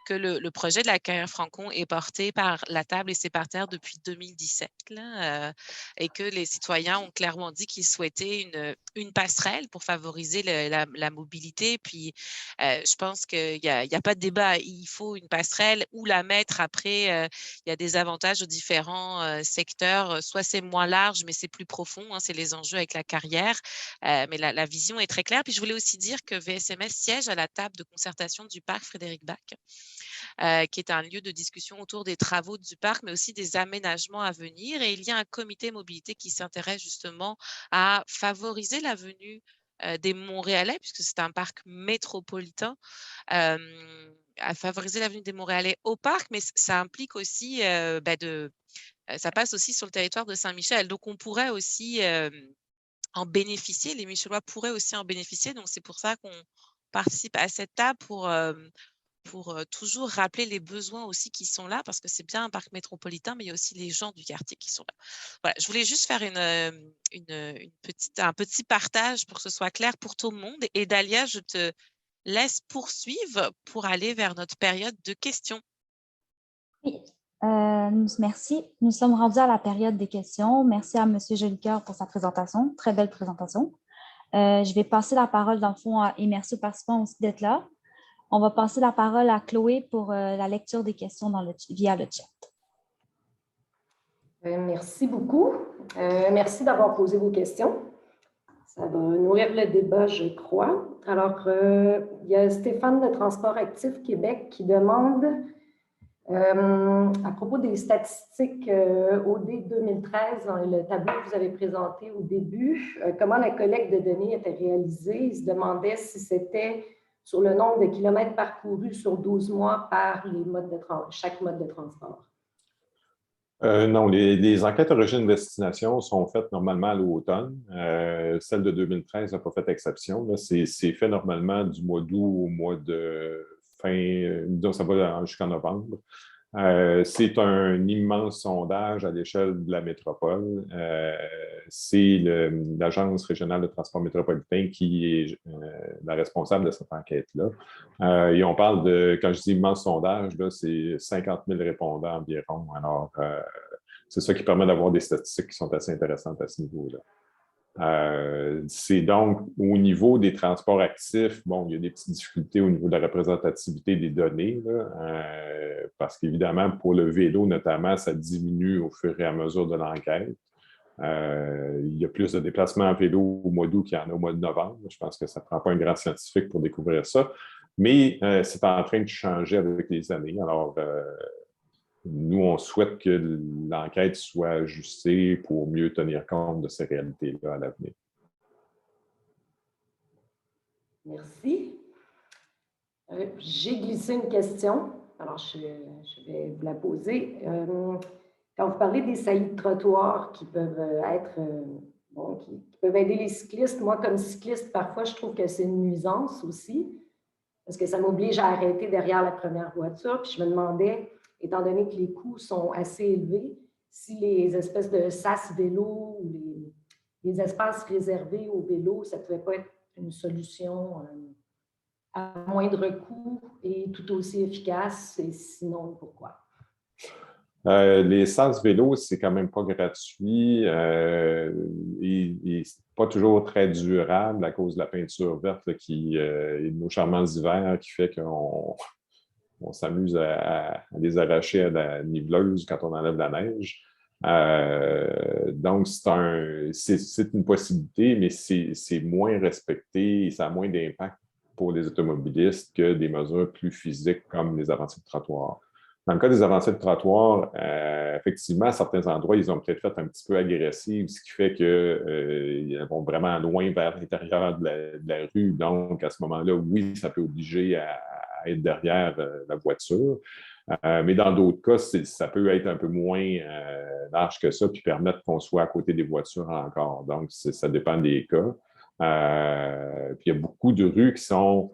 que le projet de la carrière Franco est porté par la table et ses partenaires depuis 2017, là, et que les citoyens ont clairement dit qu'ils souhaitaient une passerelle pour favoriser la mobilité. Puis, je pense qu'il n'y a pas de débat. Il faut une passerelle ou la mettre. Après, il y a des avantages aux différents secteurs. Soit c'est moins large, mais c'est plus profond. Hein, c'est les enjeux avec la carrière. Mais la vision est très claire. Puis, je voulais aussi dire que VSMS siège à la table de concertation du parc Frédéric Bach, qui est un lieu de discussion autour des travaux du parc, mais aussi des aménagements à venir. Et il y a un comité mobilité qui s'intéresse justement à favoriser la venue des Montréalais, puisque c'est un parc métropolitain, à favoriser la venue des Montréalais au parc, mais ça implique aussi ça passe aussi sur le territoire de Saint-Michel. Donc, on pourrait aussi en bénéficier. Les Michellois pourraient aussi en bénéficier. Donc, c'est pour ça qu'on participe à cette table pour toujours rappeler les besoins aussi qui sont là, parce que c'est bien un parc métropolitain, mais il y a aussi les gens du quartier qui sont là. Voilà, je voulais juste faire un petit partage pour que ce soit clair pour tout le monde. Et Dalia, je te laisse poursuivre pour aller vers notre période de questions. Oui, merci. Nous sommes rendus à la période des questions. Merci à M. Jolicoeur pour sa présentation, très belle présentation. Je vais passer la parole, dans le fond, et merci aux participants aussi d'être là. On va passer la parole à Chloé pour la lecture des questions via le chat. Merci beaucoup. Merci d'avoir posé vos questions. Ça va nourrir le débat, je crois. Alors, il y a Stéphane de Transport Actif Québec qui demande, à propos des statistiques OD 2013, dans le tableau que vous avez présenté au début, comment la collecte de données était réalisée. Il se demandait si c'était sur le nombre de kilomètres parcourus sur 12 mois par chaque mode de transport. Non, les enquêtes origine-destination sont faites normalement à l'automne. Celle de 2013 n'a pas fait exception. C'est fait normalement du mois d'août au mois de fin, ça va jusqu'en novembre. C'est un immense sondage à l'échelle de la métropole. C'est l'Agence régionale de transport métropolitain qui est la responsable de cette enquête-là. Et on parle de, quand je dis immense sondage, c'est 50 000 répondants environ. Alors, c'est ça qui permet d'avoir des statistiques qui sont assez intéressantes à ce niveau-là. C'est donc au niveau des transports actifs, bon, il y a des petites difficultés au niveau de la représentativité des données, là, parce qu'évidemment, pour le vélo notamment, ça diminue au fur et à mesure de l'enquête. Il y a plus de déplacements à vélo au mois d'août qu'il y en a au mois de novembre. Je pense que ça ne prend pas un grand scientifique pour découvrir ça. Mais c'est en train de changer avec les années. Alors, nous, on souhaite que l'enquête soit ajustée pour mieux tenir compte de ces réalités-là à l'avenir. Merci. J'ai glissé une question. Alors, je vais vous la poser. Quand vous parlez des saillies de trottoir qui peuvent être, qui peuvent aider les cyclistes, moi, comme cycliste, parfois, je trouve que c'est une nuisance aussi, parce que ça m'oblige à arrêter derrière la première voiture. Puis je me demandais, étant donné que les coûts sont assez élevés, si les espèces de sas vélo ou les espaces réservés aux vélos, ça ne pouvait pas être une solution à moindre coût et tout aussi efficace, et sinon, pourquoi? Les sas vélo, c'est quand même pas gratuit et pas toujours très durable à cause de la peinture verte là, et de nos charmants hivers qui fait qu'on s'amuse à les arracher à la niveleuse quand on enlève la neige. Donc, c'est une possibilité, mais c'est moins respecté et ça a moins d'impact pour les automobilistes que des mesures plus physiques comme les avancées de trottoir. Dans le cas des avancées de trottoir, effectivement, à certains endroits, ils ont peut-être fait un petit peu agressif, ce qui fait qu'ils vont vraiment loin vers l'intérieur de la rue. Donc, à ce moment-là, oui, ça peut obliger à être derrière la voiture. Mais dans d'autres cas, ça peut être un peu moins large que ça, puis permettre qu'on soit à côté des voitures encore. Donc, ça dépend des cas. Puis il y a beaucoup de rues qui sont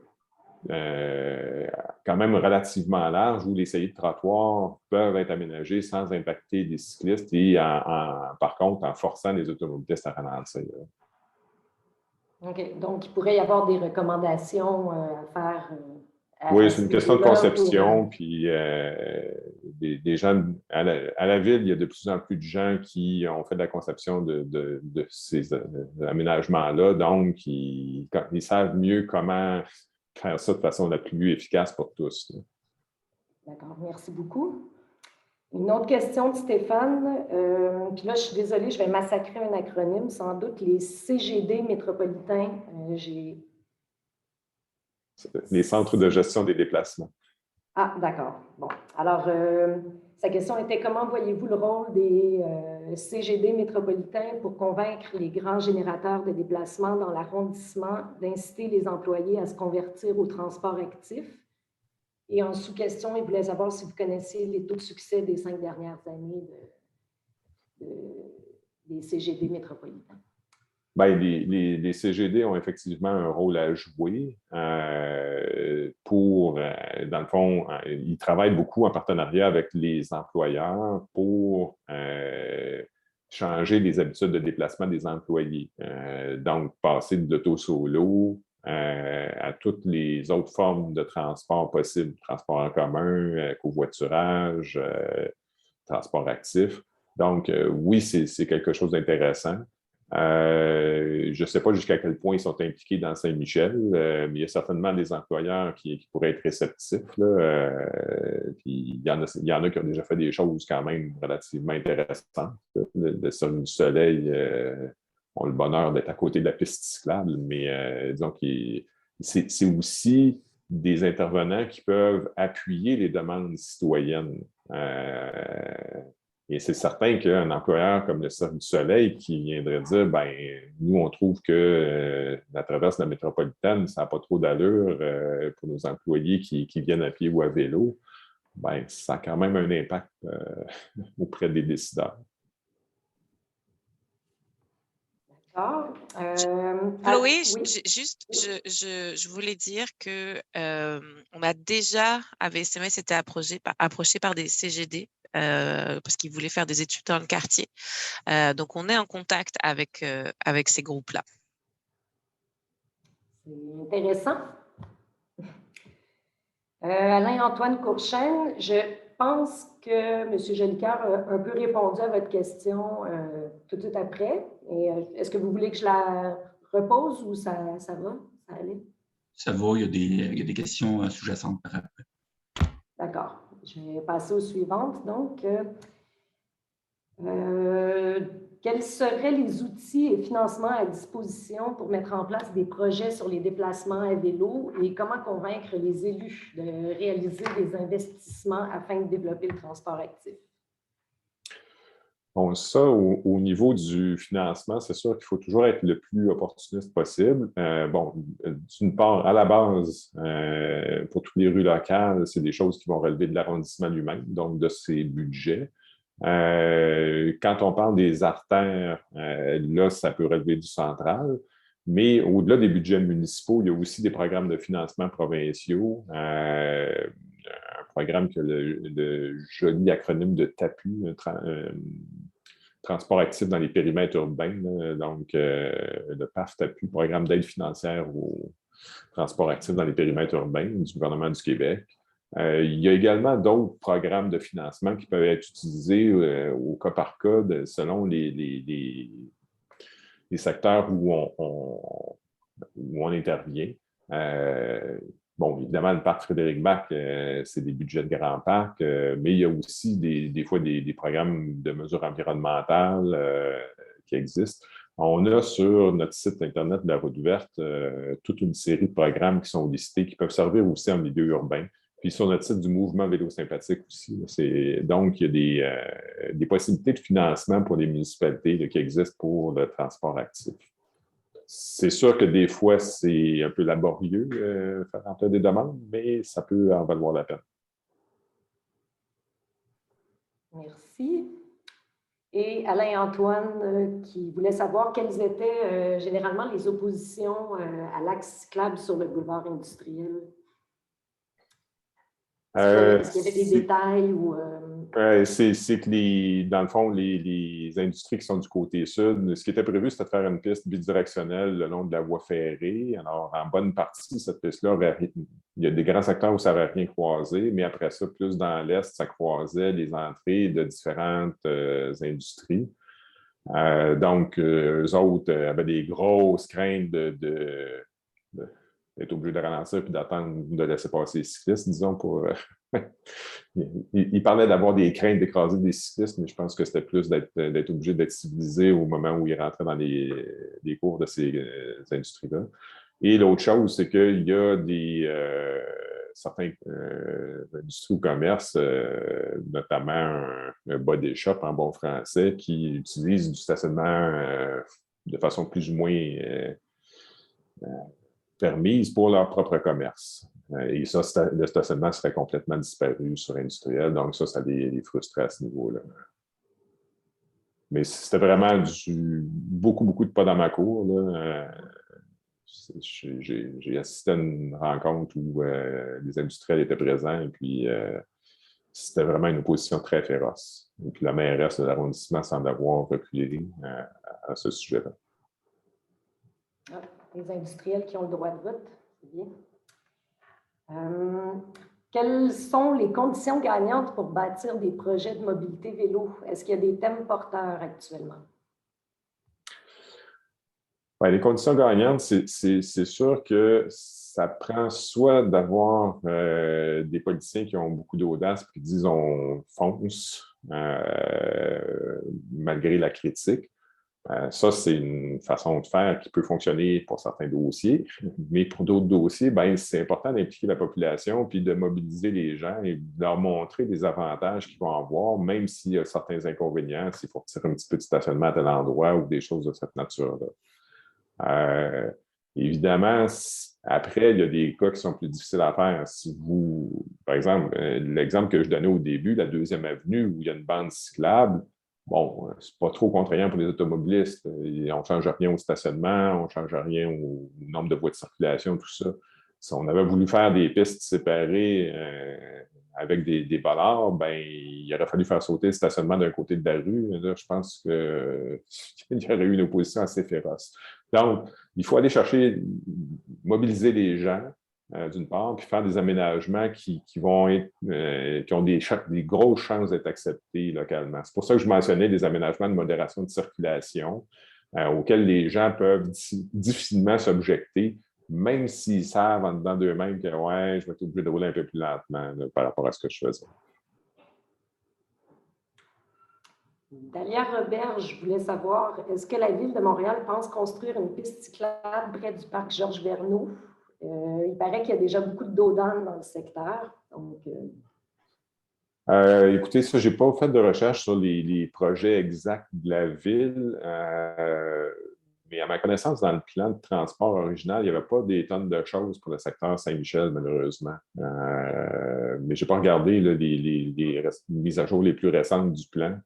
quand même relativement larges où les saillies de trottoir peuvent être aménagées sans impacter les cyclistes et par contre en forçant les automobilistes à ralentir. OK. Donc, il pourrait y avoir des recommandations à faire. Oui, c'est une question de conception. Puis des gens à la ville, il y a de plus en plus de gens qui ont fait de la conception de ces aménagements-là. Donc, ils savent mieux comment faire ça de façon la plus efficace pour tous. D'accord, merci beaucoup. Une autre question de Stéphane. Puis là, je suis désolée, je vais massacrer un acronyme, sans doute les CGD métropolitains. Les centres de gestion des déplacements. Ah, d'accord. Bon. Alors, sa question était comment voyez-vous le rôle des CGD métropolitains pour convaincre les grands générateurs de déplacements dans l'arrondissement d'inciter les employés à se convertir au transport actif? Et en sous-question, il voulait savoir si vous connaissiez les taux de succès des 5 dernières années des CGD métropolitains. Bien, les CGD ont effectivement un rôle à jouer dans le fond, ils travaillent beaucoup en partenariat avec les employeurs pour changer les habitudes de déplacement des employés. Donc, passer de l'auto-solo à toutes les autres formes de transport possibles, transport en commun, covoiturage, transport actif. Donc, oui, c'est quelque chose d'intéressant. Je ne sais pas jusqu'à quel point ils sont impliqués dans Saint-Michel, mais il y a certainement des employeurs qui pourraient être réceptifs. Là, puis il y en a qui ont déjà fait des choses quand même relativement intéressantes. Le Sol du Soleil ont le bonheur d'être à côté de la piste cyclable, mais disons que c'est aussi des intervenants qui peuvent appuyer les demandes citoyennes. Et c'est certain qu'un employeur comme le Cercle du Soleil qui viendrait dire, ben nous, on trouve que la traverse de la métropolitaine, ça n'a pas trop d'allure pour nos employés qui viennent à pied ou à vélo, ben ça a quand même un impact auprès des décideurs. D'accord. Chloé, oui. je voulais dire que on a déjà, AVSMS été approché par des CGD parce qu'ils voulaient faire des études dans le quartier. Donc, on est en contact avec ces groupes-là. C'est intéressant. Alain-Antoine Courchaine, je pense que M. Jolicoeur a un peu répondu à votre question tout de suite après. Est-ce que vous voulez que je la repose ou ça va? Ça allait? Ça va, il y a des questions sous-jacentes par après. D'accord. Je vais passer aux suivantes. Donc, quels seraient les outils et financements à disposition pour mettre en place des projets sur les déplacements à vélo et comment convaincre les élus de réaliser des investissements afin de développer le transport actif? Bon, ça, au niveau du financement, c'est sûr qu'il faut toujours être le plus opportuniste possible. D'une part, à la base, pour toutes les rues locales, c'est des choses qui vont relever de l'arrondissement lui-même, donc de ses budgets. Quand on parle des artères, là, ça peut relever du central. Mais au-delà des budgets municipaux, il y a aussi des programmes de financement provinciaux. Un programme que le joli acronyme de TAPU, Transport actif dans les périmètres urbains, là, donc le PAF-TAPU, Programme d'aide financière au transport actif dans les périmètres urbains du gouvernement du Québec. Il y a également d'autres programmes de financement qui peuvent être utilisés au cas par cas selon les secteurs où on intervient. Bon, évidemment, le parc Frédéric-Mac, c'est des budgets de grands parcs, mais il y a aussi des fois des programmes de mesures environnementales qui existent. On a sur notre site Internet de la Route verte toute une série de programmes qui sont listés, qui peuvent servir aussi en milieu urbain. Puis sur notre site du Mouvement Vélo Sympathique aussi. Donc, il y a des possibilités de financement pour les municipalités là, qui existent pour le transport actif. C'est sûr que des fois, c'est un peu laborieux faire rentrer des demandes, mais ça peut en valoir la peine. Merci. Et Alain-Antoine qui voulait savoir quelles étaient généralement les oppositions à l'axe cyclable sur le boulevard industriel. Est-ce qu'il y avait des détails ou… c'est que, dans le fond, les industries qui sont du côté sud, ce qui était prévu, c'était de faire une piste bidirectionnelle le long de la voie ferrée. Alors, en bonne partie, cette piste-là, il y a des grands secteurs où ça n'aurait rien croisé, mais après ça, plus dans l'est, ça croisait les entrées de différentes industries. Donc, eux autres avaient des grosses craintes d'être obligés de ralentir puis d'attendre de laisser passer les cyclistes, disons, pour… Il parlait d'avoir des craintes d'écraser des cyclistes, mais je pense que c'était plus d'être obligé d'être civilisé au moment où il rentrait dans les cours de ces industries-là. Et l'autre chose, c'est qu'il y a certains industries ou commerces, notamment un body shop en bon français, qui utilisent du stationnement de façon plus ou moins permise pour leur propre commerce. Et ça, le stationnement serait complètement disparu sur industriel, donc ça les frustrait à ce niveau-là. Mais c'était vraiment beaucoup de pas dans ma cour, là. J'ai assisté à une rencontre où les industriels étaient présents et puis c'était vraiment une opposition très féroce. Et puis la mairesse de l'arrondissement semble avoir reculé à ce sujet-là. Ah, les industriels qui ont le droit de vote, c'est bien. Quelles sont les conditions gagnantes pour bâtir des projets de mobilité vélo? Est-ce qu'il y a des thèmes porteurs actuellement? Les conditions gagnantes, c'est sûr que ça prend soit d'avoir des politiciens qui ont beaucoup d'audace et qui disent on fonce malgré la critique. Ça, c'est une façon de faire qui peut fonctionner pour certains dossiers, mais pour d'autres dossiers, c'est important d'impliquer la population puis de mobiliser les gens et de leur montrer des avantages qu'ils vont avoir, même s'il y a certains inconvénients, s'il faut retirer un petit peu de stationnement à tel endroit ou des choses de cette nature-là. Évidemment, après, il y a des cas qui sont plus difficiles à faire. Si vous, par exemple, l'exemple que je donnais au début, la 2e avenue où il y a une bande cyclable, bon, c'est pas trop contraignant pour les automobilistes. On ne change rien au stationnement, on ne change rien au nombre de voies de circulation, tout ça. Si on avait voulu faire des pistes séparées avec des bollards, il aurait fallu faire sauter le stationnement d'un côté de la rue. Là, je pense qu'il y aurait eu une opposition assez féroce. Donc, il faut aller mobiliser les gens, d'une part, puis faire des aménagements qui vont être, qui ont des grosses chances d'être acceptés localement. C'est pour ça que je mentionnais des aménagements de modération de circulation auxquels les gens peuvent difficilement s'objecter, même s'ils savent en dedans d'eux-mêmes que ouais, je vais être obligé de rouler un peu plus lentement là, par rapport à ce que je faisais. Dalia Robert, je voulais savoir, est-ce que la Ville de Montréal pense construire une piste cyclable près du parc Georges Verneau? Il paraît qu'il y a déjà beaucoup de dos d'âne dans le secteur. Donc, écoutez, ça, je n'ai pas fait de recherche sur les projets exacts de la Ville, mais à ma connaissance, dans le plan de transport original, il n'y avait pas des tonnes de choses pour le secteur Saint-Michel, malheureusement. Mais je n'ai pas regardé là, les mises à jour les plus récentes du plan.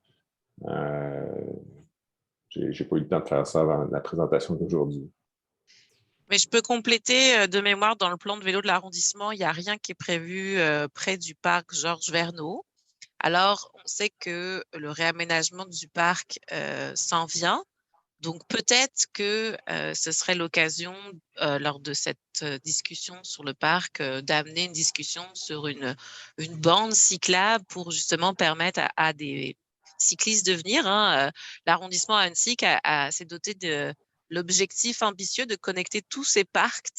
Je n'ai pas eu le temps de faire ça avant la présentation d'aujourd'hui. Mais je peux compléter de mémoire, dans le plan de vélo de l'arrondissement, il n'y a rien qui est prévu près du parc Georges Verneau. Alors, on sait que le réaménagement du parc s'en vient. Donc, peut-être que ce serait l'occasion, lors de cette discussion sur le parc, d'amener une discussion sur une bande cyclable pour justement permettre à des cyclistes de venir. Hein. L'arrondissement Annecy s'est doté de l'objectif ambitieux de connecter tous ces parcs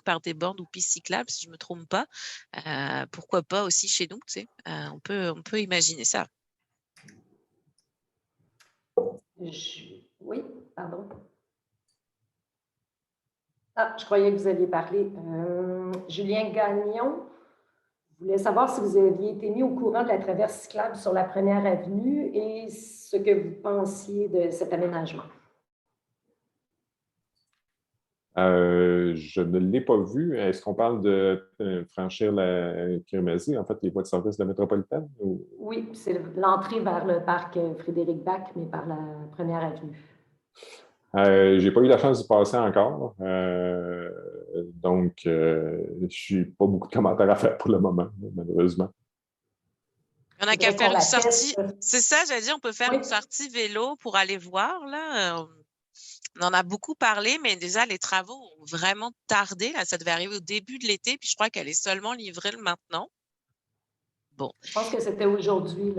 par des bornes ou pistes cyclables, si je ne me trompe pas. Pourquoi pas aussi chez nous, tu sais, on peut imaginer ça. Oui, pardon. Ah, je croyais que vous aviez parlé. Julien Gagnon voulait savoir si vous aviez été mis au courant de la traverse cyclable sur la Première Avenue et ce que vous pensiez de cet aménagement. Je ne l'ai pas vu. Est-ce qu'on parle de franchir la Kirmaisie, en fait, les voies de service de la métropolitaine? Ou... Oui, c'est l'entrée vers le parc Frédéric-Bach, mais par la Première Avenue. Je n'ai pas eu la chance d'y passer encore. Donc, je n'ai pas beaucoup de commentaires à faire pour le moment, malheureusement. On n'a qu'à faire une sortie. C'est ça, j'allais dire, on peut faire une sortie vélo pour aller voir, là. On en a beaucoup parlé, mais déjà, les travaux ont vraiment tardé. Là, ça devait arriver au début de l'été, puis je crois qu'elle est seulement livrée maintenant. Bon. Je pense que c'était aujourd'hui.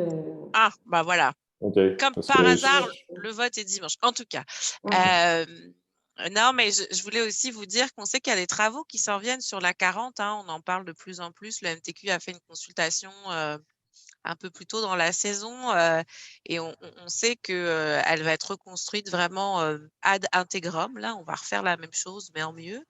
Ah, ben voilà. Okay. Comme par hasard, le vote est dimanche. En tout cas. Non, mais je voulais aussi vous dire qu'on sait qu'il y a des travaux qui s'en viennent sur la 40. Hein, on en parle de plus en plus. Le MTQ a fait une consultation un peu plus tôt dans la saison et on sait qu'elle va être reconstruite vraiment ad integrum. Là, on va refaire la même chose, mais en mieux.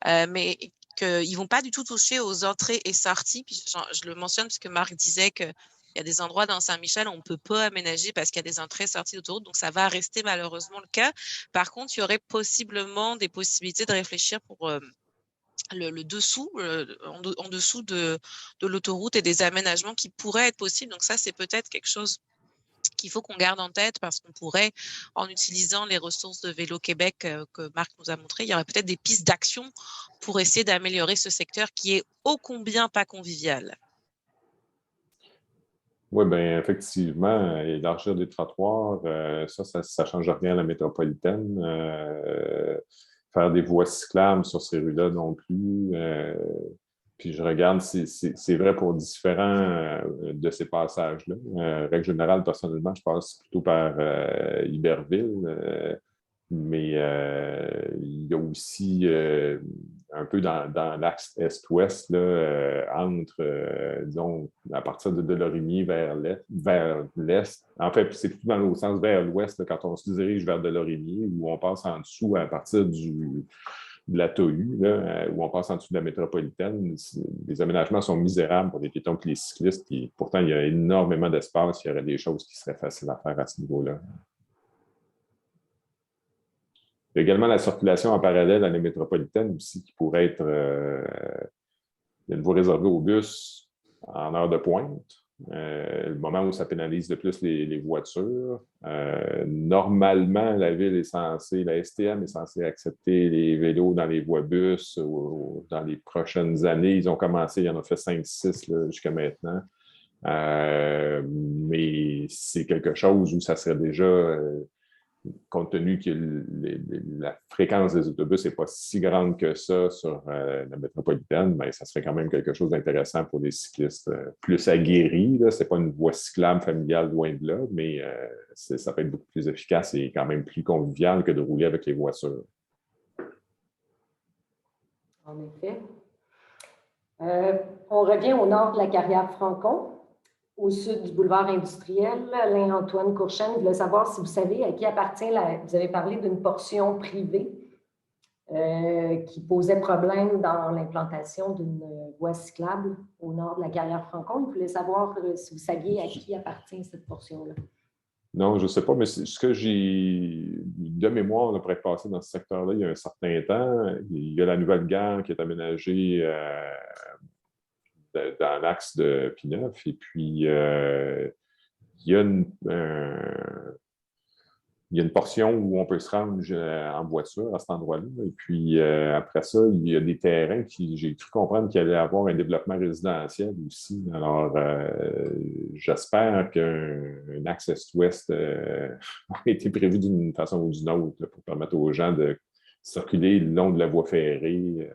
Mais qu'ils ne vont pas du tout toucher aux entrées et sorties. Puis je le mentionne parce que Marc disait qu'il y a des endroits dans Saint-Michel où on ne peut pas aménager parce qu'il y a des entrées et sorties d'autoroute. Donc, ça va rester malheureusement le cas. Par contre, il y aurait possiblement des possibilités de réfléchir pour... le dessous, en dessous de l'autoroute et des aménagements qui pourraient être possibles. Donc ça, c'est peut-être quelque chose qu'il faut qu'on garde en tête parce qu'on pourrait, en utilisant les ressources de Vélo Québec que Marc nous a montré, il y aurait peut-être des pistes d'action pour essayer d'améliorer ce secteur qui est ô combien pas convivial. Oui, bien, effectivement, élargir des trottoirs, ça ne change rien à la métropolitaine. Faire des voies cyclables sur ces rues-là non plus. Puis je regarde, c'est vrai pour différents de ces passages-là. Règle générale, personnellement, je passe plutôt par Iberville, mais il y a aussi un peu dans l'axe est-ouest, entre, disons, à partir de Delorimier vers l'est. En fait, c'est plutôt dans l'autre sens, vers l'ouest, là, quand on se dirige vers Delorimier, où on passe en dessous à partir de la TOU, où on passe en dessous de la métropolitaine. Les aménagements sont misérables pour les piétons et les cyclistes, puis pourtant, il y a énormément d'espace. Il y aurait des choses qui seraient faciles à faire à ce niveau-là. Il y a également la circulation en parallèle à la métropolitaine aussi qui pourrait être de nouveau réservée aux bus en heure de pointe, le moment où ça pénalise le plus les voitures. Normalement, la ville est censée, la STM est censée accepter les vélos dans les voies bus dans les prochaines années. Ils ont commencé, ils en ont fait 5-6 jusqu'à maintenant. Mais c'est quelque chose où ça serait déjà compte tenu que la fréquence des autobus n'est pas si grande que ça sur la métropolitaine, bien, ça serait quand même quelque chose d'intéressant pour les cyclistes plus aguerris. Ce n'est pas une voie cyclable familiale loin de là, mais ça peut être beaucoup plus efficace et quand même plus convivial que de rouler avec les voitures. En effet. On revient au nord de la carrière Francon, au sud du boulevard industriel. Alain-Antoine Courchaine voulait savoir si vous savez à qui appartient vous avez parlé d'une portion privée qui posait problème dans l'implantation d'une voie cyclable au nord de la carrière Francon. Il voulait savoir si vous saviez à qui appartient cette portion-là. Non, je ne sais pas, mais ce que j'ai de mémoire, on pourrait passer dans ce secteur-là il y a un certain temps. Il y a la nouvelle gare qui est aménagée dans l'axe de Pineuf. Et puis, il y a une portion où on peut se rendre en voiture à cet endroit-là. Et puis, après ça, il y a des terrains qui, j'ai cru comprendre qu'il allait avoir un développement résidentiel aussi. Alors, j'espère qu'un axe est-ouest a été prévu d'une façon ou d'une autre là, pour permettre aux gens de circuler le long de la voie ferrée.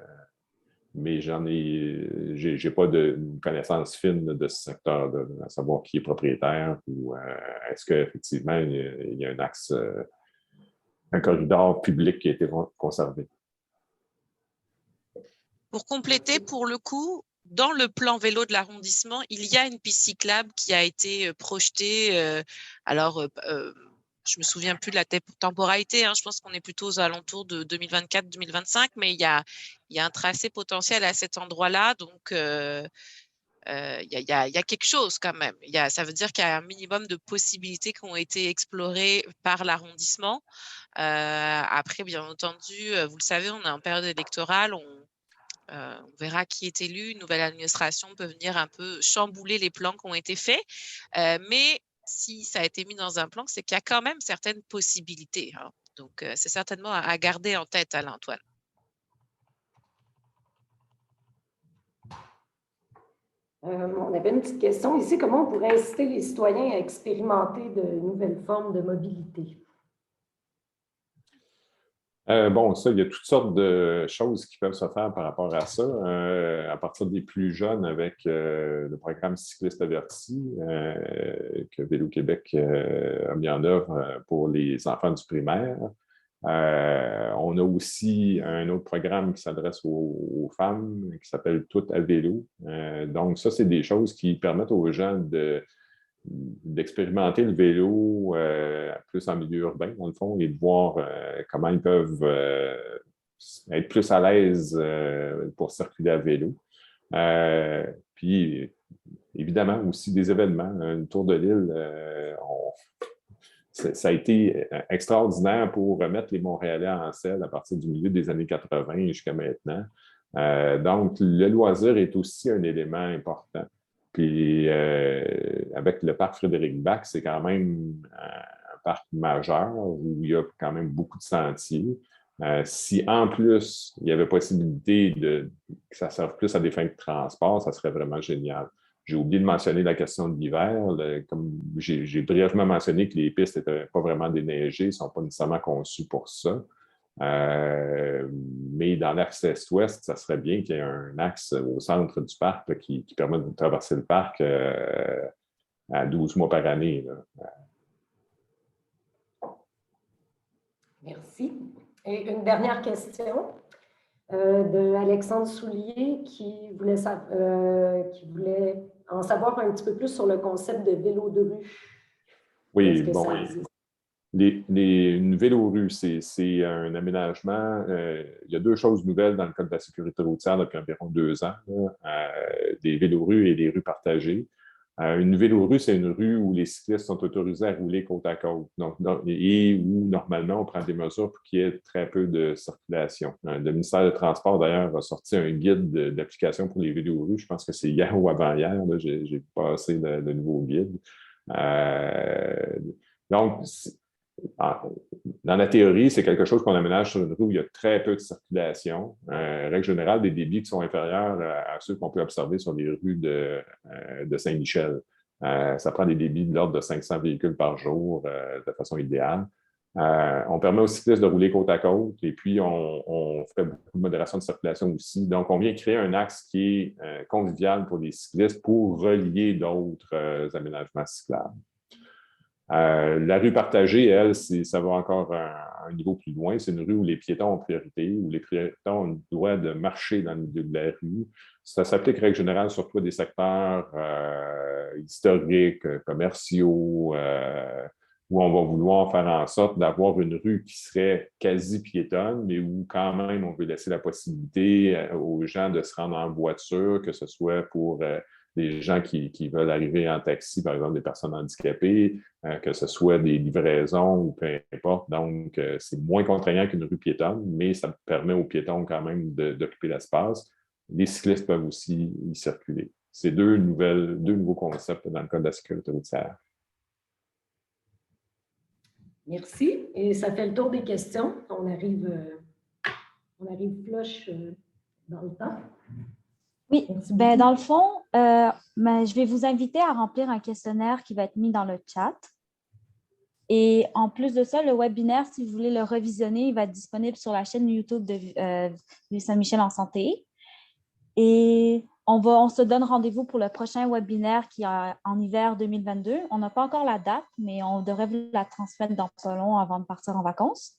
Mais j'ai pas de connaissance fine de ce secteur, à savoir qui est propriétaire ou est-ce qu'effectivement il y a un axe, un corridor public qui a été conservé. Pour compléter, pour le coup, dans le plan vélo de l'arrondissement, il y a une piste cyclable qui a été projetée. Je me souviens plus de la temporalité, hein, je pense qu'on est plutôt aux alentours de 2024-2025, mais il y a un tracé potentiel à cet endroit-là, donc il y a quelque chose quand même. Ça veut dire qu'il y a un minimum de possibilités qui ont été explorées par l'arrondissement. Après, bien entendu, vous le savez, on est en période électorale, on verra qui est élu, une nouvelle administration peut venir un peu chambouler les plans qui ont été faits, mais si ça a été mis dans un plan, c'est qu'il y a quand même certaines possibilités. Hein. Donc, c'est certainement à garder en tête, Alain-Antoine. On avait une petite question ici. Comment on pourrait inciter les citoyens à expérimenter de nouvelles formes de mobilité? Ça, il y a toutes sortes de choses qui peuvent se faire par rapport à ça. À partir des plus jeunes avec le programme Cycliste averti que Vélo Québec a mis en œuvre pour les enfants du primaire. On a aussi un autre programme qui s'adresse aux femmes qui s'appelle Toutes à vélo. Donc, ça, c'est des choses qui permettent aux gens d'expérimenter le vélo plus en milieu urbain, dans le fond, et de voir comment ils peuvent être plus à l'aise pour circuler à vélo. Puis, évidemment, aussi des événements. Une tour de l'île, ça a été extraordinaire pour remettre les Montréalais en selle à partir du milieu des années 80 jusqu'à maintenant. Donc, le loisir est aussi un élément important. Puis, avec le parc Frédéric-Bach, c'est quand même un parc majeur où il y a quand même beaucoup de sentiers. Si en plus, il y avait possibilité que ça serve plus à des fins de transport, ça serait vraiment génial. J'ai oublié de mentionner la question de l'hiver. Comme j'ai brièvement mentionné que les pistes n'étaient pas vraiment déneigées, ne sont pas nécessairement conçues pour ça. Mais dans l'axe est-ouest, ça serait bien qu'il y ait un axe au centre du parc là, qui permet de traverser le parc à 12 mois par année. Là. Merci. Et une dernière question de Alexandre Soulier qui voulait en savoir un petit peu plus sur le concept de vélo de rue. Oui, bon. Une vélorue, c'est un aménagement. Il y a deux choses nouvelles dans le code de la sécurité routière depuis environ 2 ans. Des vélorues et des rues partagées. Une vélorue, c'est une rue où les cyclistes sont autorisés à rouler côte à côte et où, normalement, on prend des mesures pour qu'il y ait très peu de circulation. Le ministère des Transports, d'ailleurs, a sorti un guide d'application pour les vélorues. Je pense que c'est hier ou avant-hier. J'ai passé de nouveaux guides. Donc, dans la théorie, c'est quelque chose qu'on aménage sur une rue où il y a très peu de circulation. Règle générale, des débits qui sont inférieurs à ceux qu'on peut observer sur les rues de Saint-Michel. Ça prend des débits de l'ordre de 500 véhicules par jour de façon idéale. On permet aux cyclistes de rouler côte à côte et puis on fait beaucoup de modération de circulation aussi. Donc, on vient créer un axe qui est convivial pour les cyclistes pour relier d'autres aménagements cyclables. La rue partagée, elle, ça va encore un niveau plus loin. C'est une rue où les piétons ont priorité, où les piétons ont le droit de marcher dans le milieu de la rue. Ça s'applique, règle générale, surtout à des secteurs historiques, commerciaux, où on va vouloir faire en sorte d'avoir une rue qui serait quasi piétonne, mais où quand même on veut laisser la possibilité aux gens de se rendre en voiture, que ce soit pour des gens qui veulent arriver en taxi, par exemple des personnes handicapées, que ce soit des livraisons ou peu importe. Donc, c'est moins contraignant qu'une rue piétonne, mais ça permet aux piétons quand même d'occuper l'espace. Les cyclistes peuvent aussi y circuler. C'est deux nouveaux concepts dans le code de la sécurité routière. Merci. Et ça fait le tour des questions. On arrive flush dans le temps. Oui, ben, dans le fond, je vais vous inviter à remplir un questionnaire qui va être mis dans le chat. Et en plus de ça, le webinaire, si vous voulez le revisionner, il va être disponible sur la chaîne YouTube de Ville Saint-Michel en santé. Et on se donne rendez-vous pour le prochain webinaire qui est en hiver 2022. On n'a pas encore la date, mais on devrait vous la transmettre dans pas long avant de partir en vacances.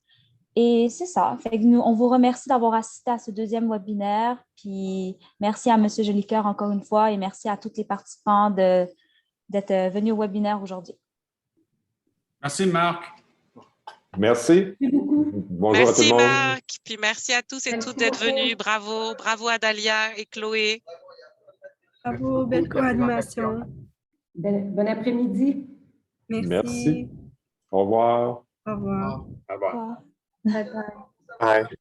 Et c'est ça. Fait que on vous remercie d'avoir assisté à ce deuxième webinaire. Puis merci à M. Jolicoeur encore une fois et merci à tous les participants d'être venus au webinaire aujourd'hui. Merci, Marc. Merci. Merci beaucoup. Bonjour Merci, à tout le monde. Marc. Puis merci à tous et toutes d'être venus. Bravo. Bravo à Dalia et Chloé. Bravo, belle co-animation. Bon après-midi. Merci. Au revoir. Au revoir. Bye bye. Bye bye. Bye. Bye.